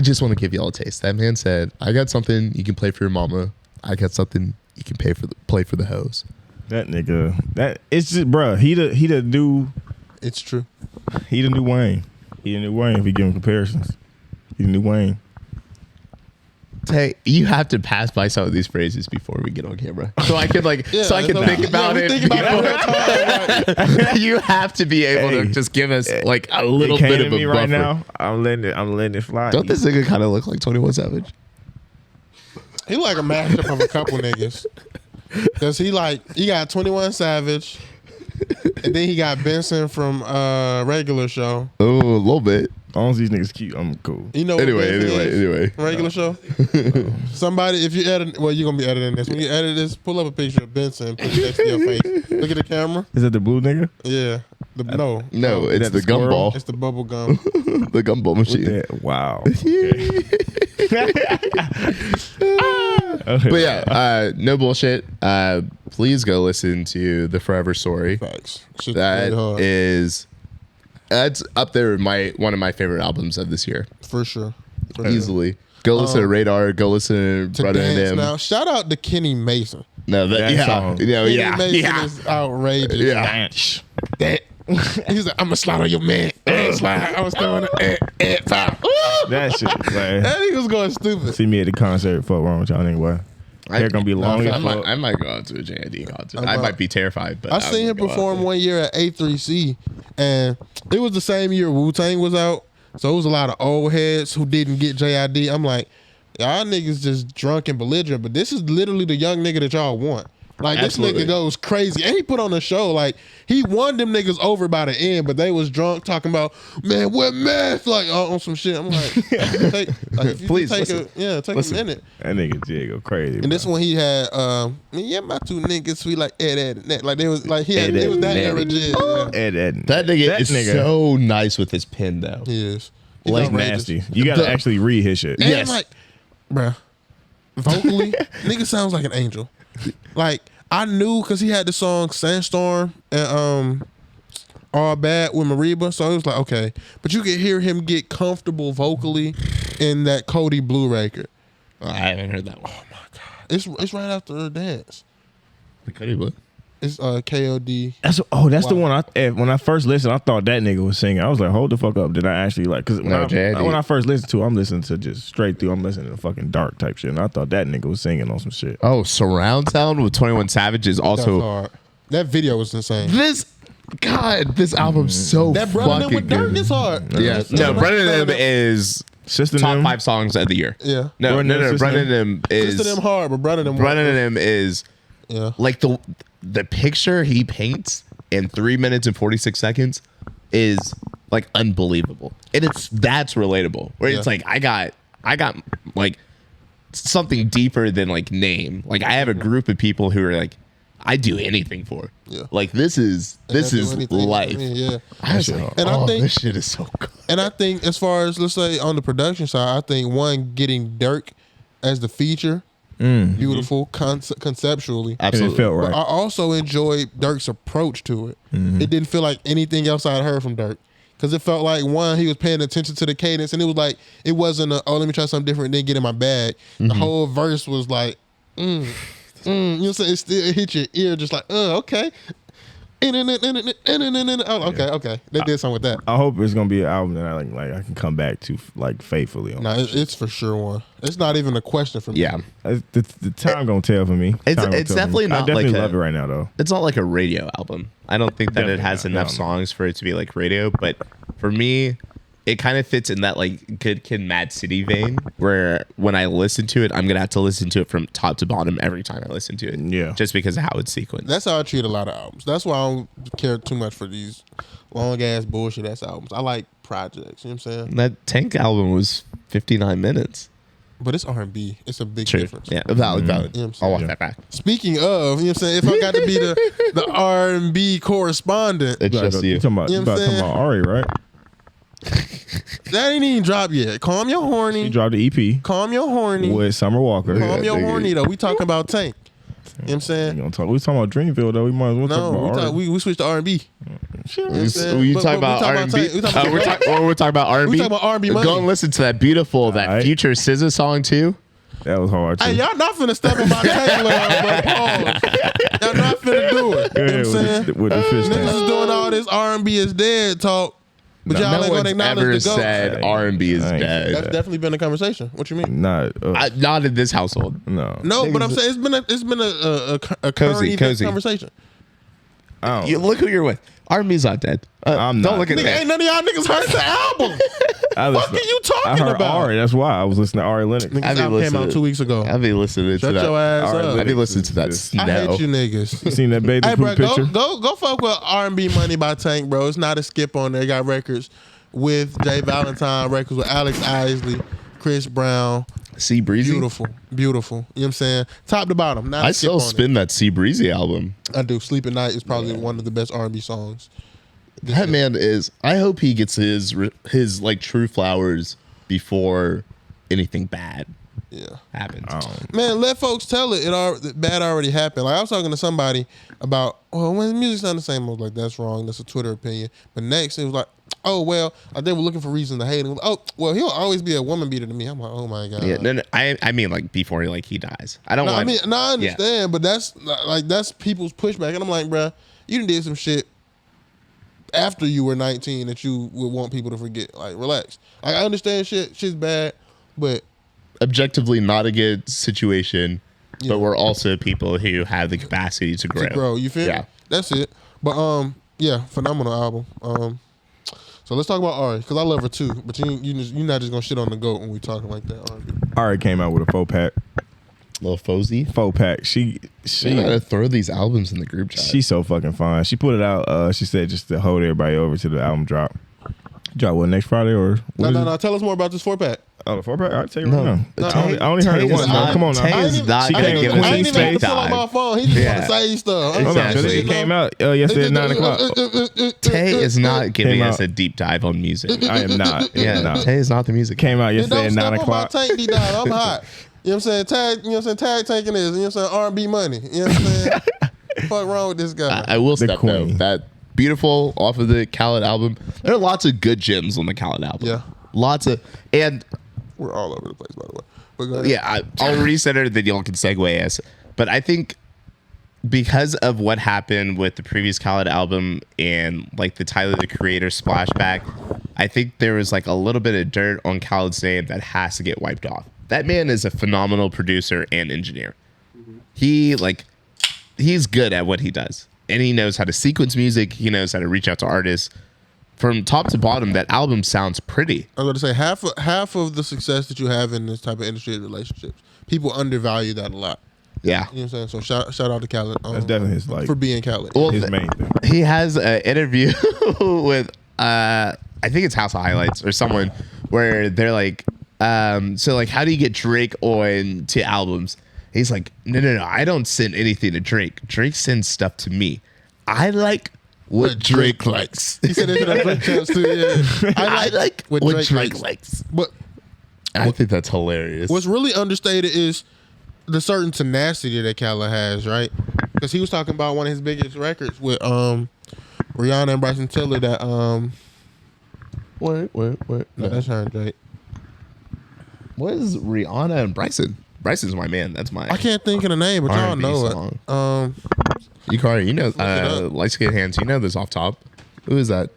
just want to give y'all a taste. That man said, I got something you can play for your mama. I got something you can play for the hoes. That nigga, it's just, bruh, he the new. It's true. He the new Wayne. He the new Wayne if we give him comparisons. He the new Wayne. Hey, you have to pass by some of these phrases before we get on camera, so I can think about it. You have to be able to just give us like a little bit of a buffer. Right now, I'm letting it fly. Don't this nigga kind of look like 21 Savage? He like a mashup of a couple niggas. Cause he got 21 Savage, and then he got Benson from Regular Show. Oh, a little bit. As long as these niggas cute, I'm cool. You know. Anyway. Regular Show. Somebody, if you edit, well, you're gonna be editing this. When you edit this, pull up a picture of Benson and put it next to your face. Look at the camera. Is that the blue nigga? Yeah. No, it's the gumball. It's the bubble gum. The gumball machine. Wow. Okay. But yeah, no bullshit. Please go listen to The Forever Story. Facts. That's up there with one of my favorite albums of this year. For sure. Easily. Go listen to Radar. Go listen to Brother and Them. Now, shout out to Kenny Mason. No, song. Kenny Mason is outrageous. Yeah. He's like, I'm gonna slide on your man. I was throwing it. That shit, man. That nigga was going stupid. See me at the concert. Fuck wrong with y'all anyway. They're gonna be long. I might go out to a JID concert. I might be terrified, but I seen him perform one year at A3C, and it was the same year Wu-Tang was out. So it was a lot of old heads who didn't get JID. I'm like, y'all niggas just drunk and belligerent, but this is literally the young nigga that y'all want. Like, Absolutely. This nigga goes crazy. And he put on a show. Like, he won them niggas over by the end, but they was drunk talking about, man, what meth? Like, on some shit. I'm like, please take a minute. That nigga did go crazy. And this one he had, my two niggas, we like Ed and that. Like, they was like, it was that era jig. That nigga is so nice with his pen, though. He is. He's like nasty. You gotta actually read his shit. And yes. Like, bruh, vocally, nigga sounds like an angel. Like, I knew because he had the song Sandstorm and All Bad with Mariba, so it was like, okay. But you could hear him get comfortable vocally in that Cody Blue record. I haven't heard that one. Oh my god, it's right after Dance. The Cody Blue. It's KOD. That's the one. When I first listened, I thought that nigga was singing. I was like, hold the fuck up. Did I actually like? Because when I first listened to, I'm listening to just straight through. I'm listening to fucking dark type shit, and I thought that nigga was singing on some shit. Oh, surround sound with 21 Savage is also hard. That video was insane. This album's so that Brother fucking with Dirt is hard. Yeah, no, Brother and Them is top 5 songs of the year. Yeah, no, Brother and Them is Sister Them hard, but Brother and Them is like the picture he paints in 3 minutes and 46 seconds is like unbelievable, and that's relatable. Where it's like I got like something deeper than like name. Like I have a group of people who are like, I do anything for. Yeah. Like this is life. Yeah. I was like, and I think this shit is so good. And I think as far as, let's say, on the production side, I think one, getting Dirk as the feature, beautiful conceptually. Absolutely. And it felt right. But I also enjoyed Dirk's approach to it. It didn't feel like anything else I had heard from Dirk. Because it felt like, one, he was paying attention to the cadence, and it was like, it wasn't a, oh, let me try something different and then get in my bag. The whole verse was like, you know what I'm saying? It hit your ear just like, okay. Oh, okay. They did something with that. I hope it's gonna be an album that I can come back to like faithfully. No, it's for sure one. It's not even a question for me. Yeah. The time gonna tell for me. It's definitely not I definitely like love it right now though. It's not like a radio album. I don't think that Definitely it has not. enough No. songs for it to be like radio, but for me, it kind of fits in that like Good Kid, Mad City vein, where when I listen to it, I'm gonna have to listen to it from top to bottom every time I listen to it. Yeah. Just because of how it's sequenced. That's how I treat a lot of albums. That's why I don't care too much for these long ass bullshit ass albums. I like projects. You know what I'm saying? That Tank album was 59 minutes. But it's R&B. It's a big True. difference. Yeah, valid. You know what I'm I'll walk saying? that back. Speaking of, you know what I'm saying? If I got to be the R&B correspondent, It's just you. You talking about, You know what I'm talking about Ari, right? that ain't even dropped yet. Calm your He horny. dropped the EP Calm your horny. with Summer Walker. Calm your nigga. horny though. We talking about Tank. You know what I'm saying? We talking about Dreamville though. We might as well talk No, about Ari. we switched to R&B. Sure. You know what I'm saying? We But talking we about talking R&B. Tank. We talking about We're talking about R&B. We talking about R&B money. Go and listen to that beautiful, that Alright. Future SZA song too. That was hard too. Hey, y'all not finna step on my Tank love, bro. Pause. Y'all not finna do it. You know what I'm saying? with the fish Niggas tank. is doing all this R&B is dead talk, but y'all No ain't gonna one's acknowledge ever the GOAT. said R&B is I ain't dead. That's definitely been a conversation. What you mean? Not Not in this household. no. No, but I'm saying it's been a current Cozy, event cozy. conversation. I don't You look who you're with. R&B's not dead. I'm don't not. look at Nigga, that. ain't none of y'all niggas heard the album. What are you I talking heard about? Ari. That's why I was listening to Ari Lennox. Niggas I've been album came out listening- 2 weeks ago. I'll be listening Shut to that. your ass All right, up. I'll be listening to that I snow. hate you niggas. You seen that bathing Hey, bro, suit picture? go fuck with R&B Money by Tank, bro. It's not a skip on there. Got records with Jay Valentine, records with Alex Isley, Chris Brown. Sea Breezy. Beautiful. You know what I'm saying? Top to bottom. Not a I skip still on spin that Sea Breezy album. it. I do. Sleep at Night is probably one of the best R&B songs. That man is. I hope he gets his like true flowers before anything bad Yeah. happens. Man, let folks tell it. Bad already happened. Like I was talking to somebody about, well, when the music's not the same, I was like, that's wrong. That's a Twitter opinion. But next, it was like, oh well, they were looking for reasons to hate him. Oh well, he'll always be a woman beater to me. I'm like, oh my god. Yeah, no, I mean like before he dies. I don't No, want. I understand, but that's people's pushback, and I'm like, bruh, you done did some shit after you were 19 that you would want people to forget. Like, relax. Like, I understand shit's bad, but objectively not a good situation, Yeah. but we're also people who have the capacity to grow. to grow. You feel Yeah. me? That's it. But yeah, phenomenal album. So let's talk about Ari, because I love her too. But you're not just gonna shit on the GOAT when we talking like that. R&B. Ari came out with a 4-pack. Little Fozy. 4-pack. You gotta throw these albums in the group chat. She's so fucking fine. She put it out. She said just to hold everybody over to the album drop. Drop what, next Friday or what? No. Tell us more about this 4-pack. Oh, the 4-pack. I'll tell you right now. Tay- I only heard Tay it is once. not- Now. Come on now. Tay is not She gonna came give with us I a ain't even have deep to pull on my dive. phone. He just Yeah. want to say stuff. Hold on, Exactly. 'cause it came out yesterday at 9 o'clock. Tay is not giving Came us out. a deep dive on music. I am not. Yeah, No. Tay is not the music. Came out yesterday Don't at step 9 on my o'clock. tank, D-Dog. I'm hot. You know what I'm saying? Tag taking this. You know what I'm saying? R&B money. You know what I'm saying? Fuck wrong with this guy? I will step though. queen. That beautiful off of the Khaled album. There are lots of good gems on the Khaled album. Yeah. Lots of, and We're all over the place, by the way. But go ahead. yeah, I'll recenter that y'all can segue as. But I think because of what happened with the previous Khaled album and like the Tyler the Creator splashback, I think there was like a little bit of dirt on Khaled's name that has to get wiped off. That man is a phenomenal producer and engineer. He's good at what he does. And he knows how to sequence music. He knows how to reach out to artists. From top to bottom, that album sounds pretty. I was going to say half of the success that you have in this type of industry is relationships. People undervalue that a lot. Yeah. You know what I'm saying? So shout out to Khaled. That's definitely his like for being Khaled. Well, his main thing. he has an interview with I think it's House of Highlights or someone where they're like So like, how do you get Drake on to albums? He's like, no, I don't send anything to Drake. Drake sends stuff to me. I like what Drake likes. He said it in Drake chants too. Yeah. I like what Drake likes. But I think that's hilarious. what's really understated is the certain tenacity that Khaled has, right? Because he was talking about one of his biggest records with Rihanna and Bryson Tiller that Wait. no, that's her and Drake. What is Rihanna and Bryson? Bryson's my man. That's my. I can't think of the name, but y'all R&B know song. it. You Carter, you know, it up. light skin hands. You know this off top. Who is that?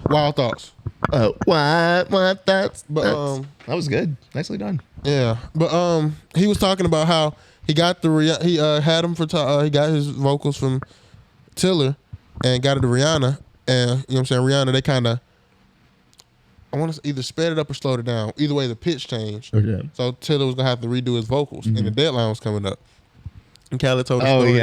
Wild Thoughts. What? That was good. Nicely done. Yeah, but he was talking about how he got he had him for he got his vocals from Tiller and got it to Rihanna, and you know what I'm saying, Rihanna, they kind of, I want to either sped it up or slowed it down. Either way, the pitch changed. Okay. So Tiller was gonna have to redo his vocals, and the deadline was coming up. And Khaled told a story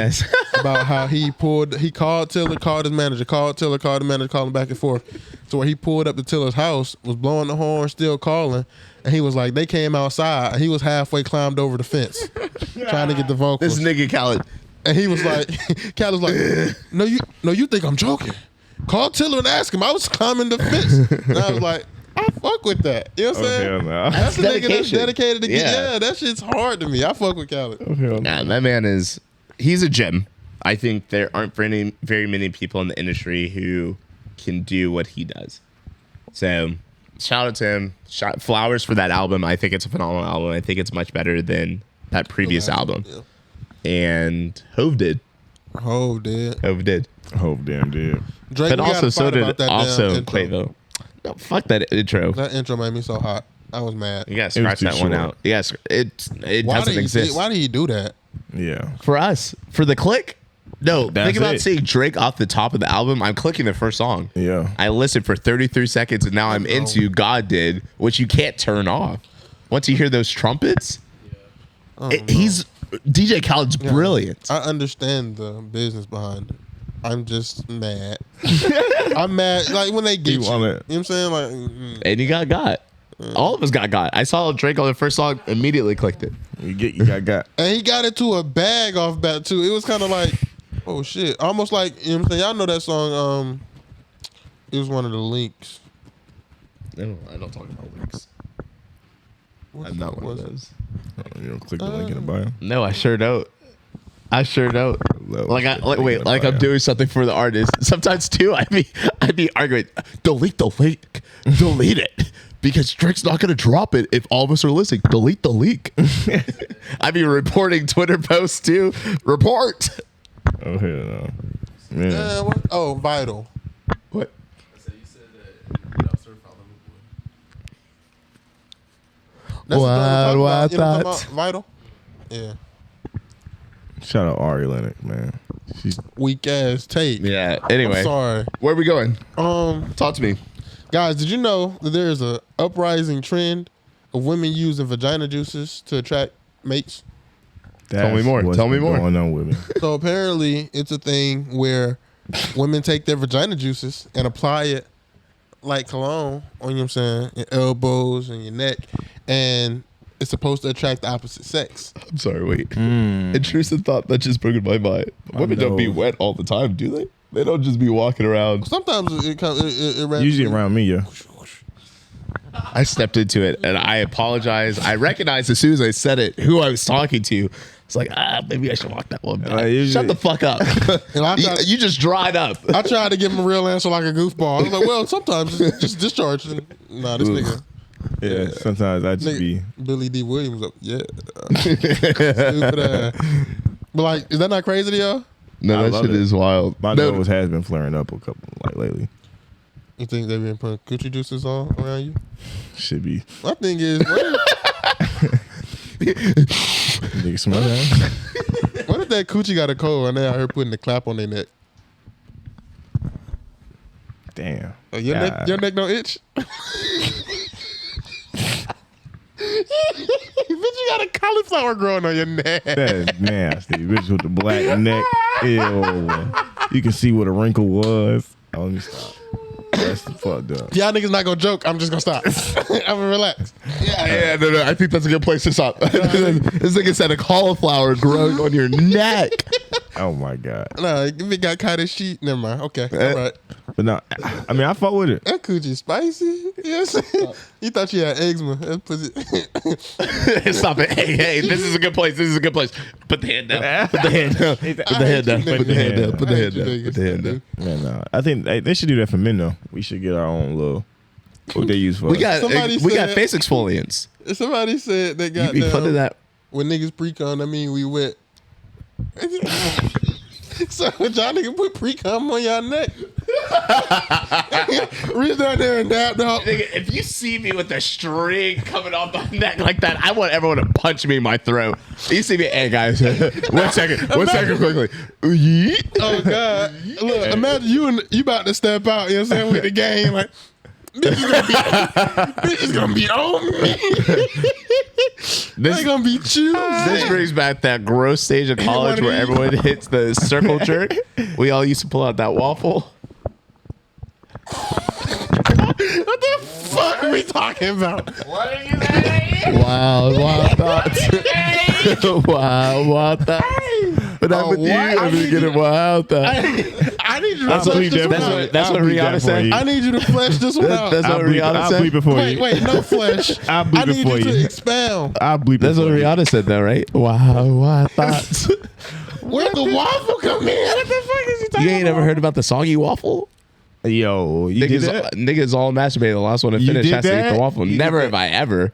about how he called Tiller, called his manager, called Tiller, called the manager, called him back and forth. So when he pulled up to Tiller's house, was blowing the horn, still calling, and he was like, they came outside, and he was halfway climbed over the fence trying to get the vocals. This nigga Khaled. And he was like, Khaled was like, no, you think I'm joking? Call Tiller and ask him. I was climbing the fence. And I was like, I fuck with that. You know what I'm saying? Hell no. That's a nigga that's dedicated to Yeah. that shit's hard to me. I fuck with Khaled. Nah, that man he's a gem. I think there aren't very many people in the industry who can do what he does. So shout out to him. Flowers for that album. I think it's a phenomenal album. I think it's much better than that previous album. Yeah. And Hove did. Hove did. Hope damn did. Drake, But we also gotta so fight did about that also damn intro. Quavo. No, fuck that intro. That intro made me so hot. I was mad. You gotta scratch too that one short. out. Yes, it Why doesn't exist. Why did he do that? Yeah. For us, for the click. No, That's think about it. seeing Drake off the top of the album. I'm clicking the first song. Yeah. I listened for 33 seconds and now I'm into God Did, which you can't turn off. Once you hear those trumpets, he's DJ Khaled's brilliant. I understand the business behind it. I'm just mad. I'm mad. Like when they get you. You know what I'm saying? Like, And you got. All of us got. I saw Drake on the first song, immediately clicked it. You got. And he got into a bag off bat too. It was kind of like, oh shit. Almost like, you know what I'm saying? Y'all know that song, it was one of the links. No, I don't talk about links. I'm not one of those. You don't click the link in the bio. No, I sure don't. Like I'm doing something for the artist. Sometimes too, I'd be arguing, delete the link, delete it, because Drake's not gonna drop it if all of us are listening. Delete the link. I'd be reporting Twitter posts too. Report. Oh hell no. Yeah. Vital. What? That's What I you know what I'm talking thought. about? Vital. Yeah. Shout out Ari Lennox, man. She's Weak ass tape. Yeah. Anyway, I'm sorry. where are we going? Talk to me. Guys, did you know that there is a uprising trend of women using vagina juices to attract mates? Tell me more. What's Tell me been more. Going on with me. So apparently, it's a thing where women take their vagina juices and apply it like cologne on, you know what I'm saying, your elbows and your neck, and it's supposed to attract the opposite sex. I'm sorry. Wait. Intrusive thought that just broke in my mind. Women don't be wet all the time, do they? They don't just be walking around. Sometimes it Usually around me, yeah. I stepped into it and I apologize. I recognized as soon as I said it who I was talking to. It's like, maybe I should walk that one back. Shut the fuck up. You just dried up. I tried to give him a real answer like a goofball. I was like, well, sometimes it's just discharge. Nah, this nigga. Yeah, sometimes I just be Billy D. Williams up. Yeah. Stupid ass. But like, is that not crazy to y'all? No, that shit is wild. My nose has been flaring up a couple lately. You think they've been putting coochie juices on around you? Should be. My thing is, Nigga smell that? what if that coochie got a cold and they out here putting the clap on their neck? Damn. Your neck don't itch? Bitch, you got a cauliflower growing on your neck. That's nasty. Bitch with the black neck. Ew. You can see what a wrinkle was. Oh, let me stop. That's fucked up. Y'all niggas not gonna joke. I'm just gonna stop. I'm gonna relax. Yeah, no. I think that's a good place to stop. This nigga said a cauliflower growing on your neck. Oh my god. No, if it got caught in sheet, never mind. Okay, all right. But no, I mean I fuck with it. That coochie spicy. Yes. You thought you had eczema. That pussy. Stop it. Hey, this is a good place. This is a good place. Put the hand down. Put the hand down. Put the hand down. Put the hand down. Put the hand down. Put the hand down. Man, no. I think they should do that for men though. We should get our own little what they use for. We got Somebody we got said- face exfoliants. Somebody said they got You be funding that. when niggas pre-cum, I mean we wet. So y'all nigga put pre-cum on y'all neck. Reach down there and dab dog. Nigga, if you see me with a string coming off my neck like that, I want everyone to punch me in my throat. You see me, hey guys, 1 second, quickly. Oh God! Look, imagine you about to step out. You know what I'm saying with the game like. Bitch is gonna be on me. They gonna be choosing. This brings back that gross stage of college where everyone hits the circle jerk. We all used to pull out that waffle. What the fuck are we talking about? What are you saying? Wild thoughts. Wild thoughts. What happened with you? I'm gonna get a wild thought. I need you to I'll flesh bleep this that one for you. out. That's what I'll bleep that Rihanna for said. you. I need you to flesh this one out. That's what Rihanna I'll said. bleep it for you. Wait, no flesh. I'll bleep I it need for you to you. expound. I'll bleep That's it what for you. Rihanna said, though, right? Wild thoughts. Where the waffle come in? What the fuck is he talking You ain't ever heard about the soggy waffle? Yo, you did that? Niggas all masturbated. The last one to You finish did has to eat that? the waffle. Never have I ever.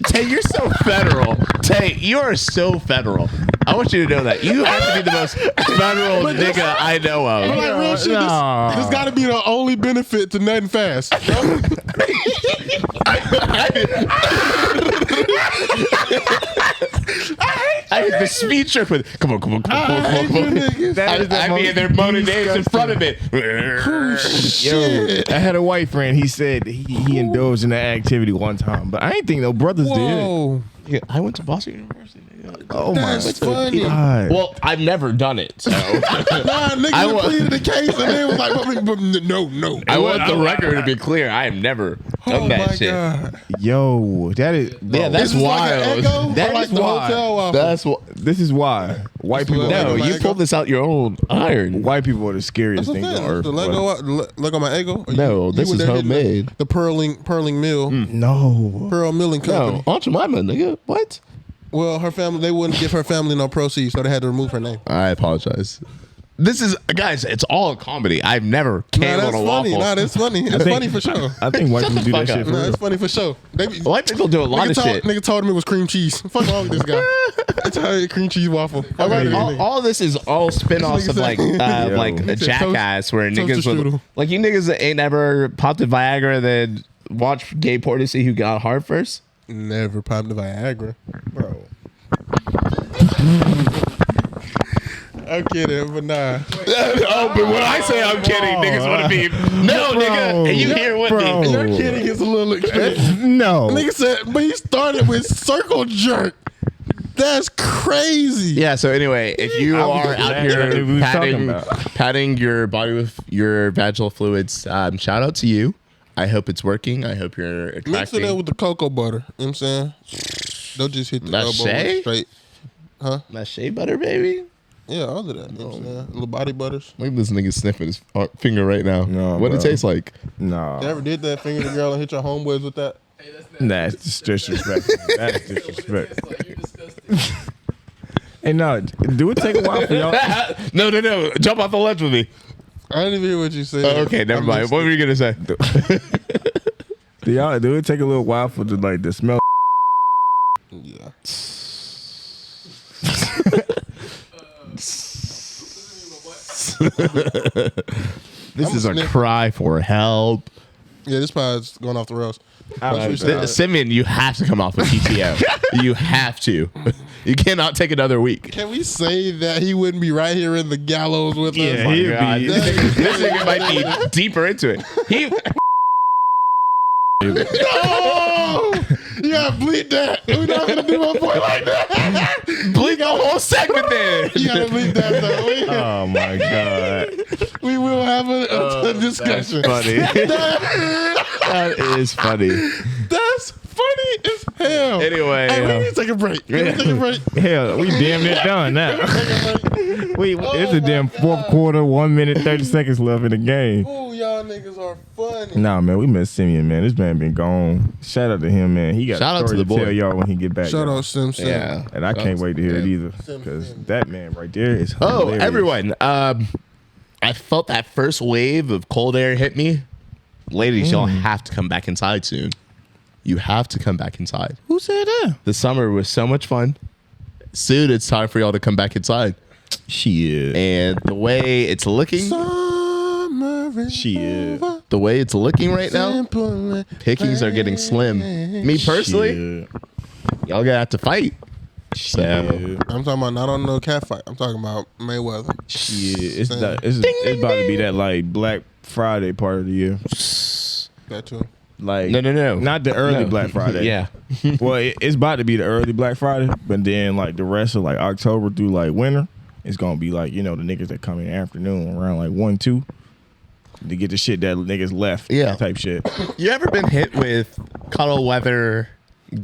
Tay, you're so federal. Tay, you are so federal. I want you to know that. You have to be the most federal nigga I know But of. like real shit, No. this got to be the only benefit to nothing fast. I hit the speed trick with, come on. I hate you niggas. That is the I mean, most they're moaning names in front of it. Yo, I had a white friend. He said he indulged in that activity one time, but I ain't think no brothers did. Whoa, Yeah, I went to Boston University. Oh my that's funny. god! Well, I've never done it, so Nah, niggas I wa- pleaded the case and they was like, but no. I want the record to be clear. I have never done Oh that my shit. God. Yo, that is Yeah, that's This is like an wild. echo, That or like is the wild. hotel waffle? That's what. this is why white people. what- No, Lego. you pulled this out your own iron. White people are the scariest That's what things I'm on saying. earth. The Lego my ego? Or No, you this went is there hitting homemade. The Pearling Mill. No, Pearl Milling Company. No, Aunt Jemima, nigga. What? Well, her family, they wouldn't give her family no proceeds, so they had to remove her name. I apologize. This is, guys, it's all a comedy. I've never came Nah, on that's a funny. waffle. Nah, that's funny. It's think- funny for sure. I think white Shut people the do that fuck shit up. for Nah, real. it's funny for sure. White people do a lot of shit. Nigga told him it was cream cheese. Fuck wrong with this guy. It's a cream cheese waffle. All this is all spin-offs of like Yo. like a He said Jackass where toaster niggas would, strudel. like you niggas that ain't never popped a Viagra then watch gay porn to see who got hard first. Never popped the Viagra. Bro. I'm kidding, but nah. Oh, but when I say I'm kidding, niggas want to be no, nigga. And you here with bro. me? Your kidding is a little extreme. No, Nigga said, but he started with circle jerk. That's crazy. Yeah. So anyway, if you are out That's what we here was talking about. patting your body with your vaginal fluids, shout out to you. I hope it's working. I hope you're Mix it attracting. in with the cocoa butter. You know what I'm saying? Don't just hit the That elbow shea? straight. That shea butter, baby. Yeah, all of that. You know what I'm saying? Little body butters. Look at this nigga sniffing his finger right now. No, what it bro. tastes like? no. You ever did that finger the girl and hit your homeboys with that? That's just disrespectful. That's disrespectful. Hey, no, do it take a while for y'all? No. Jump off the ledge with me. I didn't even hear what you said. Oh, okay, never mind. What were you gonna say? Do it take a little while for the smell? Yeah. This is a cry for help. Yeah, this pod's going off the rails. Simeon, you have to come off with PTO. You have to. You cannot take another week. Can we say that he wouldn't be right here in the gallows with us? Yeah, he'd God, be. this nigga might be deeper into it. He No! You gotta bleep that. We're not gonna do my boy like that. Bleep the whole segment then. You gotta bleep that though. Oh my god. We will have a discussion. That's funny. That is funny. That's funny as hell. Anyway, Hey, we need to take a break. Can we take a break? Hell, we damn near done now. It's a damn fourth quarter, 1 minute, 30 seconds left in the game. Ooh, y'all niggas are funny. Nah, man, we miss Simeon, man. This man been gone. Shout out to him, man. He got Shout a out to story the boy. tell y'all when he get back. Shout y'all. out Sim. Yeah. And I can't wait to hear it either, because that man right there is Oh, hilarious. everyone. I felt that first wave of cold air hit me. Ladies, y'all have to come back inside soon. You have to come back inside. Who said that? The summer was so much fun. Soon it's time for y'all to come back inside. She is. And the way it's looking, She is. the way it's looking right now, pickings are getting slim. Me personally, y'all gonna have to fight. So I'm talking about not on no cat fight. I'm talking about Mayweather. It's about to be that like Black Friday part of the year. That too. Like No. not the early No. Black Friday. Yeah. Well, it's about to be the early Black Friday, but then like the rest of like October through like winter, it's gonna be like, you know, the niggas that come in the afternoon around like 1, 2 to get the shit that niggas left. Yeah. Type shit. You ever been hit with cuddle weather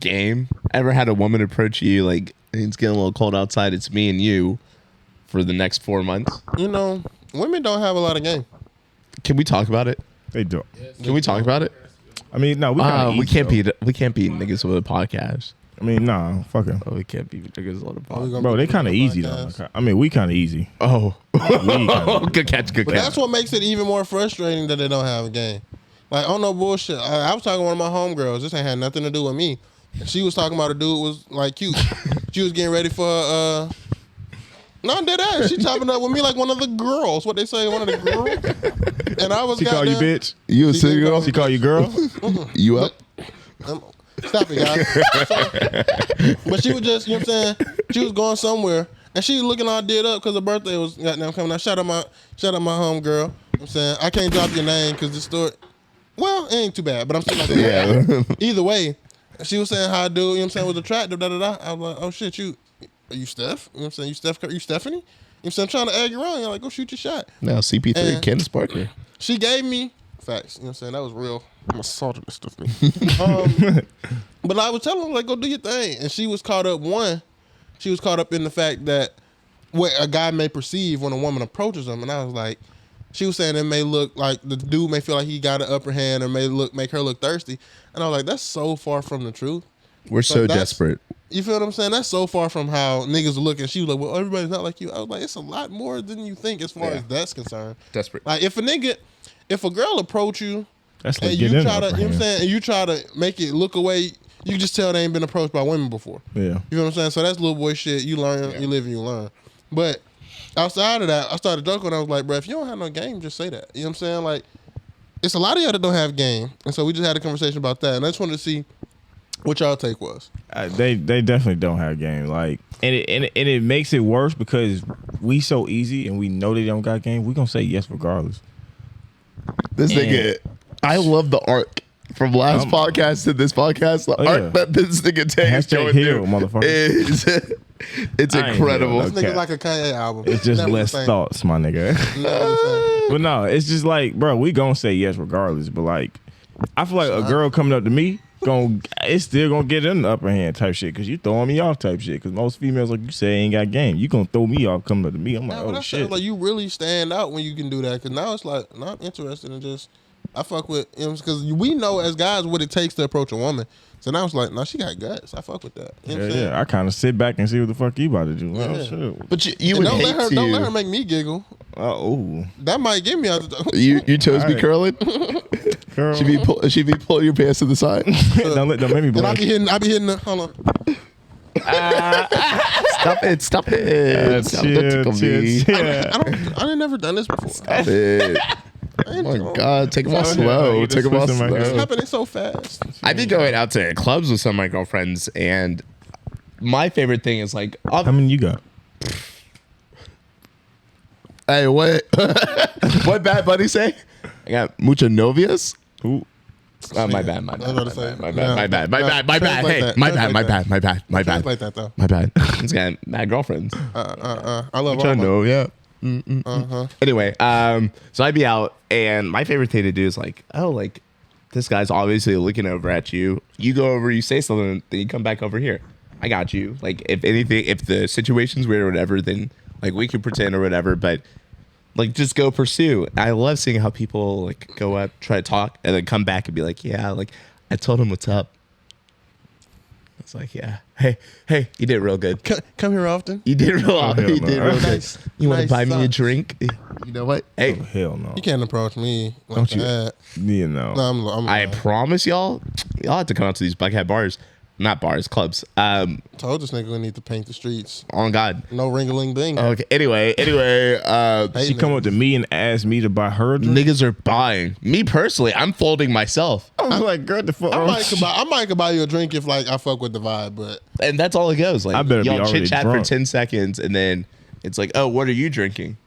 game? Ever had a woman approach you like, it's getting a little cold outside, it's me and you for the next 4 months? You know, women don't have a lot of game. Can we talk about it? They do. Can we talk about it? I mean, no, we can't be niggas with a podcast. I mean, nah, fuck 'em. Oh, we can't be niggas with a podcast. Bro, they kind of easy though. I mean, we kind of easy. Oh, We kinda, good catch, good But catch. that's what makes it even more frustrating that they don't have a game. Like, oh no bullshit. I was talking to one of my homegirls. This ain't had nothing to do with me. And she was talking about a dude was like cute. She was getting ready for no, dead ass. She chopping up with me like one of the girls. What they say, one of the girls. And I was she call you bitch. You a She city did girl? call She call you girl. You up? Stop it, guys. But she was just, you know what I'm saying? She was going somewhere. And she looking all did up because her birthday was goddamn coming out. Shout out my homegirl. You know what I'm saying? I can't drop your name because the story, well, it ain't too bad, but I'm still not saying Yeah. either way. She was saying how I do, you know what I'm saying, was attractive, da-da-da. I was like, oh shit, are you Steph? You know what I'm saying? You Stephanie? You know what I'm saying? I'm trying to egg you on. You're like, go shoot your shot. Now CP3, And- Candace Parker. She gave me facts. You know what I'm saying? That was real. I'm assaulted this stuff. Me. But I was telling her, like, go do your thing. And she was caught up, she was caught up in the fact that what a guy may perceive when a woman approaches him. And I was like, she was saying it may look like the dude may feel like he got an upper hand or make her look thirsty. And I was like, that's so far from the truth. We're so that's- desperate. You feel what I'm saying? That's so far from how niggas look. And she was like, well, everybody's not like you. I was like, it's a lot more than you think as far as that's concerned. Desperate. Like, if a girl approach you, That's like and you getting try to, upper you know what I'm hand. saying, and you try to make it look away, you can just tell they ain't been approached by women before. Yeah. You know what I'm saying? So that's little boy shit. You learn, you live and you learn. But outside of that, I started joking. I was like, bro, if you don't have no game, just say that. You know what I'm saying? Like, it's a lot of y'all that don't have game. And so we just had a conversation about that. And I just wanted to see what y'all take was. They definitely don't have game. Like, and it makes it worse because we so easy and we know they don't got game. We gonna say yes regardless. This nigga, I love the arc from last podcast to this podcast. The arc that this nigga takes Hashtag going hero, through motherfucker. is it's I ain't incredible. hearing This no nigga cap. like a Kanye album. It's just Never the less same. thoughts, my nigga. Never the same. But no, it's just like, bro, we gonna say yes regardless. But like, I feel like a girl coming up to me, it's still gonna get in the upper hand type shit because you throwing me off type shit. Because most females, like you say, ain't got game. You gonna throw me off coming up to me. I'm like, Nah, but oh that's shit. like you really stand out when you can do that. Because now it's like, no, I'm interested in just, I fuck with, you know, because we know as guys what it takes to approach a woman. So now it's like, no, she got guts. I fuck with that. You know what I'm saying? Yeah. I kind of sit back and see what the fuck you about to do. Oh Yeah. shit. But you And would don't hate let her make me giggle. Oh, That might get me out the your toes be Alright. curling. girl. She be pulling your pants to the side. don't make me And I blush. be hitting the, hold on. Stop it. Stop Chill, that tickle me. chill. I ain't never done this before. Stop it. Oh my god, take them all slow. Take them all It's It's slow. happening so fast. I've been going out to clubs with some of my girlfriends, and my favorite thing is like, How many you got? hey, what? What Bad Bunny say? I got mucha novias. Ooh. My bad. I was about to say, My no, bad. translate Hey, that, my translate bad. My bad. Translate that though. My bad. This guy mad girlfriends. I love Which I all my. know, yeah. Anyway, so I'd be out, and my favorite thing to do is like, this guy's obviously looking over at you. You go over, you say something, then you come back over here. I got you. Like, if anything, if the situation's weird or whatever, then like we can pretend or whatever, but like just go pursue. I love seeing how people like go up, try to talk, and then come back and be like, yeah, like I told him what's up. It's like, yeah, hey, you did real good. Come here often. You did real hell You no. did real good. Nice- You want to nice buy me a socks. drink? You know what? Oh, Hey, hell no. You can't approach me like Don't you? that. You know. No, I'm I lying. promise y'all have to come out to these Buckhead bars. Not bars, clubs. Told this nigga we need to paint the streets. On God. No ring-a-ling ding. Okay. Anyway. Hey, She come nigga. up to me and ask me to buy her a drink. Niggas are buying. Me personally, I'm folding myself, I was like, girl, the fuck. I might could buy you a drink if like I fuck with the vibe, but and that's all it goes. Like, I better be y'all already chit chat for drunk. 10 seconds, and then it's like, oh, what are you drinking?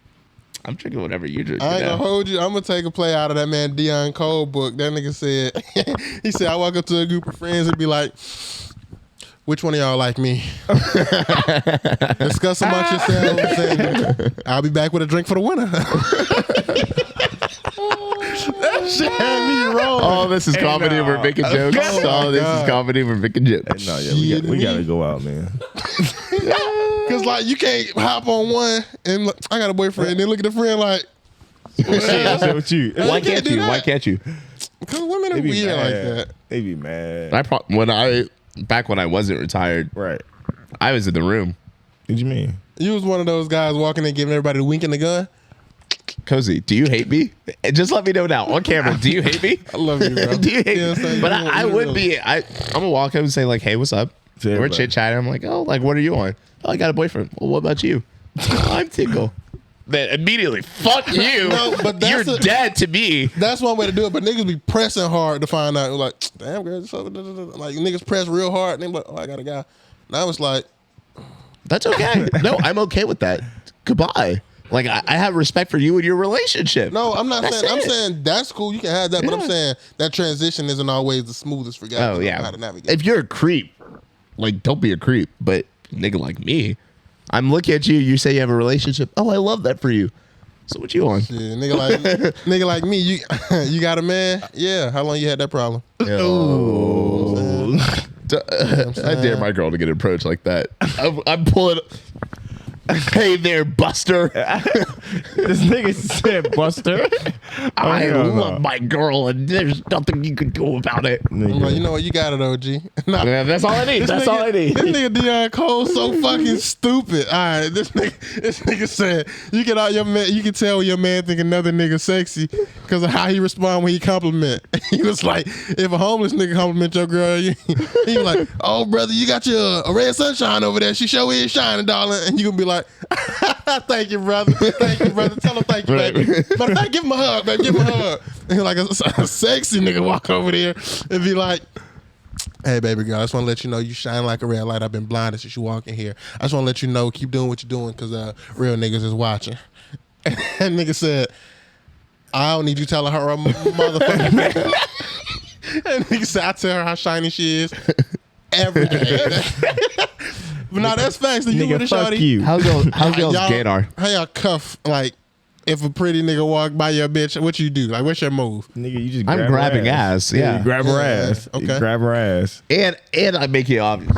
I'm drinking whatever you drink. I ain't gonna hold you. I'm gonna take a play out of that man Deion Cole book. That nigga said, he said, I walk up to a group of friends and be like, which one of y'all like me? Discuss amongst yourselves. And I'll be back with a drink for the winner. That shit had me rolling. Oh, this is Hey, comedy. no. We're making jokes. Oh, my Oh, this God. is comedy. We're making jokes. No, yeah, we gotta go out, man. Cause like you can't hop on one and look, I got a boyfriend and then look at the friend like, What's up with you? Why You can't can't do you? that. Why can't you? cause women are They be weird mad. like that. They be mad. Back when I wasn't retired, Right. I was in the room. What you mean? You was one of those guys walking and giving everybody the wink and the gun. Cozy, do you hate me? Just let me know now on camera. Do you hate me? I love you, bro. Do you hate You know what I'm me? saying? But You I know- would be. I'm gonna walk up and say like, "Hey, what's up?" To We're everybody. chit chatting. I'm like, "Oh, like what are you on?" "Oh, I got a boyfriend." "Well, what about you?" "Oh, I'm single." Then immediately, fuck you. No, but you're that's dead to me. That's one way to do it, but niggas be pressing hard to find out. Like, damn, girl, this over, like niggas press real hard, and they be like, oh, I got a guy. Now it's like, That's okay. No, I'm okay with that. Goodbye. Like I have respect for you and your relationship. no, I'm not That's saying. I'm it. saying that's cool. You can have that, but I'm Yeah. saying that transition isn't always the smoothest for guys. Oh to know yeah. how to navigate. If you're a creep, like don't be a creep. But nigga like me, I'm looking at you. You say you have a relationship. Oh, I love that for you. So what you on? Yeah, nigga like me, you you got a man? Yeah. How long you had that problem? Oh. I dare my girl to get approached like that. I'm pulling. Hey there, Buster. This nigga said Buster. I hell no. love my girl, and there's nothing you can do about it. I'm like, you know what? You got it, OG. Nah, Yeah, that's all I need. This That's nigga, all I need. This nigga Deion Cole so fucking stupid. All right, this nigga said you can all your man. You can tell when your man think another nigga sexy because of how he respond when he compliment. He was like, if a homeless nigga compliment your girl, he was like, oh brother, you got your a red sunshine over there. She sure is shining, darling. And you gonna be like, thank you, brother. Thank you, brother. Tell him thank you, baby. But if I give him a hug, baby, give him a hug. And like a sexy nigga walk over there and be like, hey, baby girl, I just want to let you know you shine like a red light. I've been blinded since you walk in here. I just want to let you know, keep doing what you're doing because real niggas is watching. And nigga said, I don't need you telling her a motherfucker. And nigga said, I tell her how shiny she is every day. But now that's facts. You Nigga, with a fuck shawty. you. How's y'all's gaydar? How y'all cuff, like, if a pretty nigga walk by your bitch, what you do? Like, what's your move? Nigga, you just I'm grab her grabbing ass, yeah. You grab her Yeah, ass. okay. You grab her ass. And I make it obvious.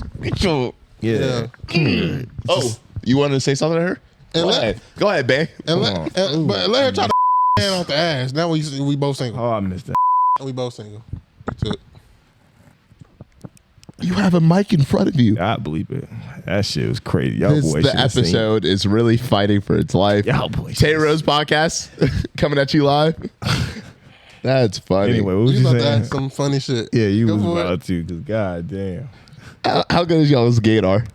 Yeah. Oh, you want to say something to her? And Go let- ahead. Go ahead, babe. And on. but let her try to hand off the ass. Now we both single. Oh, I missed that. We both single. We took. You have a mic in front of you. I believe it. That shit was crazy. Y'all boys The should have seen it. episode is really fighting for its life. Y'all boys. Tay Rose podcast coming at you live. That's funny. Anyway, what was You you about to saying? ask some funny shit. Yeah, you Go was for it. about to, because god damn. How good is y'all's gaydar?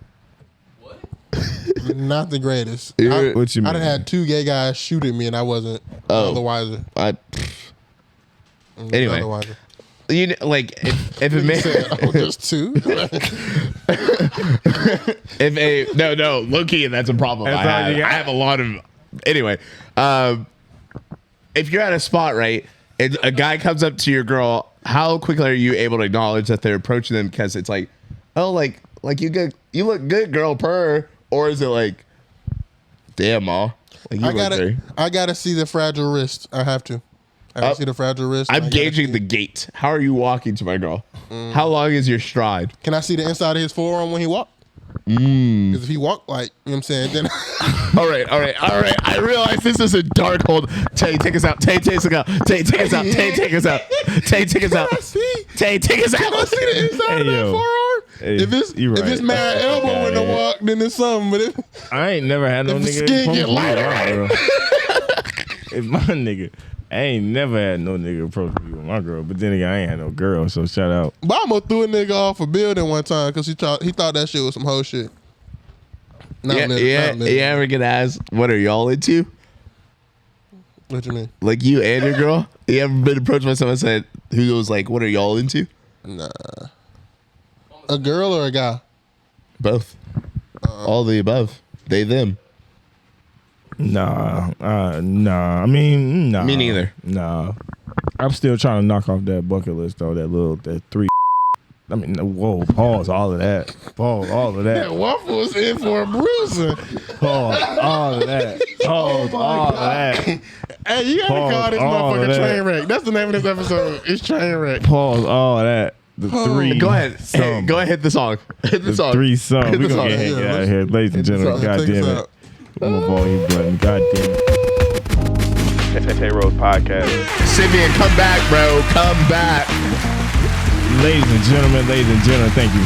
Not the greatest. Yeah. What you I mean? done had two gay guys shoot at me and I wasn't otherwise. Anyway. Otherwise. You know, like if a man, Oh, just two? if a no low key, that's a problem. That's all you got? I have a lot of anyway. If you're at a spot right, and a guy comes up to your girl how quickly are you able to acknowledge that they're approaching them because it's like, oh, like you look good, girl, purr, or is it like, damn, ma, like I gotta see the fragile wrist. I have to. I gotta see the fragile wrist. I'm gauging the gait. How are you walking to my girl? How long is your stride? Can I see the inside of his forearm when he walked? Because if he walked like, you know what I'm saying, then all right. I realize this is a dark hold. Tay, take us out. Tay, take us out. Tay, take us out. Tay, take us out. Tay, take us out. Tay, take us out. Can I see the inside of that forearm? Hey, if it's mad elbow when I walk, then it's something. But I ain't never had no nigga. Skin get lighter. If my nigga, I ain't never had no nigga approach me with my girl. But then again, I ain't had no girl, so shout out. But I almost threw a nigga off a building one time because he thought that shit was some hoe shit. You ever get asked, what are y'all into? What you mean? Like you and your girl? You ever been approached by someone said, who was like, what are y'all into? Nah. A girl or a guy? Both. All the above. They, them. Nah. I mean, nah. Me neither. Nah. I'm still trying to knock off that bucket list though. That 3. I mean, whoa, pause all of that. Pause all of that. That waffle was in for a bruising. Pause all of that. Pause all of that. Hey, you gotta call this motherfucker Trainwreck. That's the name of this episode. It's Trainwreck. Pause all of that. The 3. Go ahead. Hey, go ahead. Hit the song. Hit the song. 3 song. Hit We the gonna song. get out of here, ladies and gentlemen. God damn it. I'm a volume button. God damn it. Tay Rose Podcast. Simeon, come back, bro. Come back. Ladies and gentlemen, thank you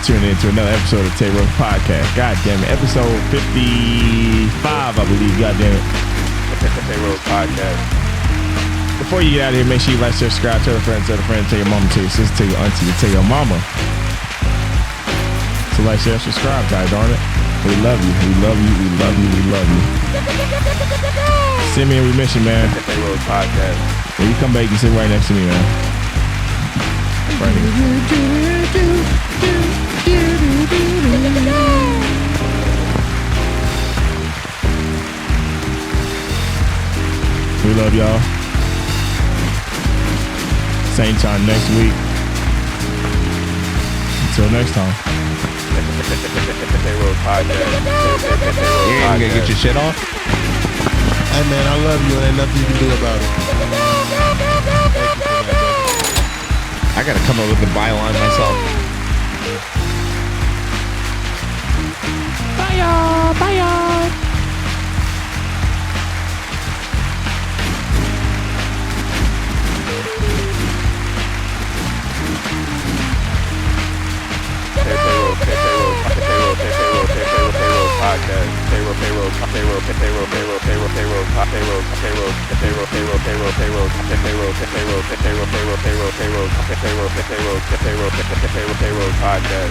for tuning in to another episode of Tay Rose Podcast. God damn it. Episode 55, I believe. God damn it. Tay Rose Podcast. Before you get out of here, make sure you like, subscribe, tell a friend, tell your mama, tell your sister, tell your auntie, tell your mama. So like, share, subscribe, God darn it. We love you. We love you. We love you. We love you. Simeon, we miss you, man. Tay Rose Podcast. When you come back, you sit right next to me, man. Right here. We love y'all. Same time next week. Until next time. You ain't gonna get your shit off? Hey man, I love you and ain't nothing you can do about it. I gotta come up with the byline myself. Bye y'all. Bye y'all. Podcast.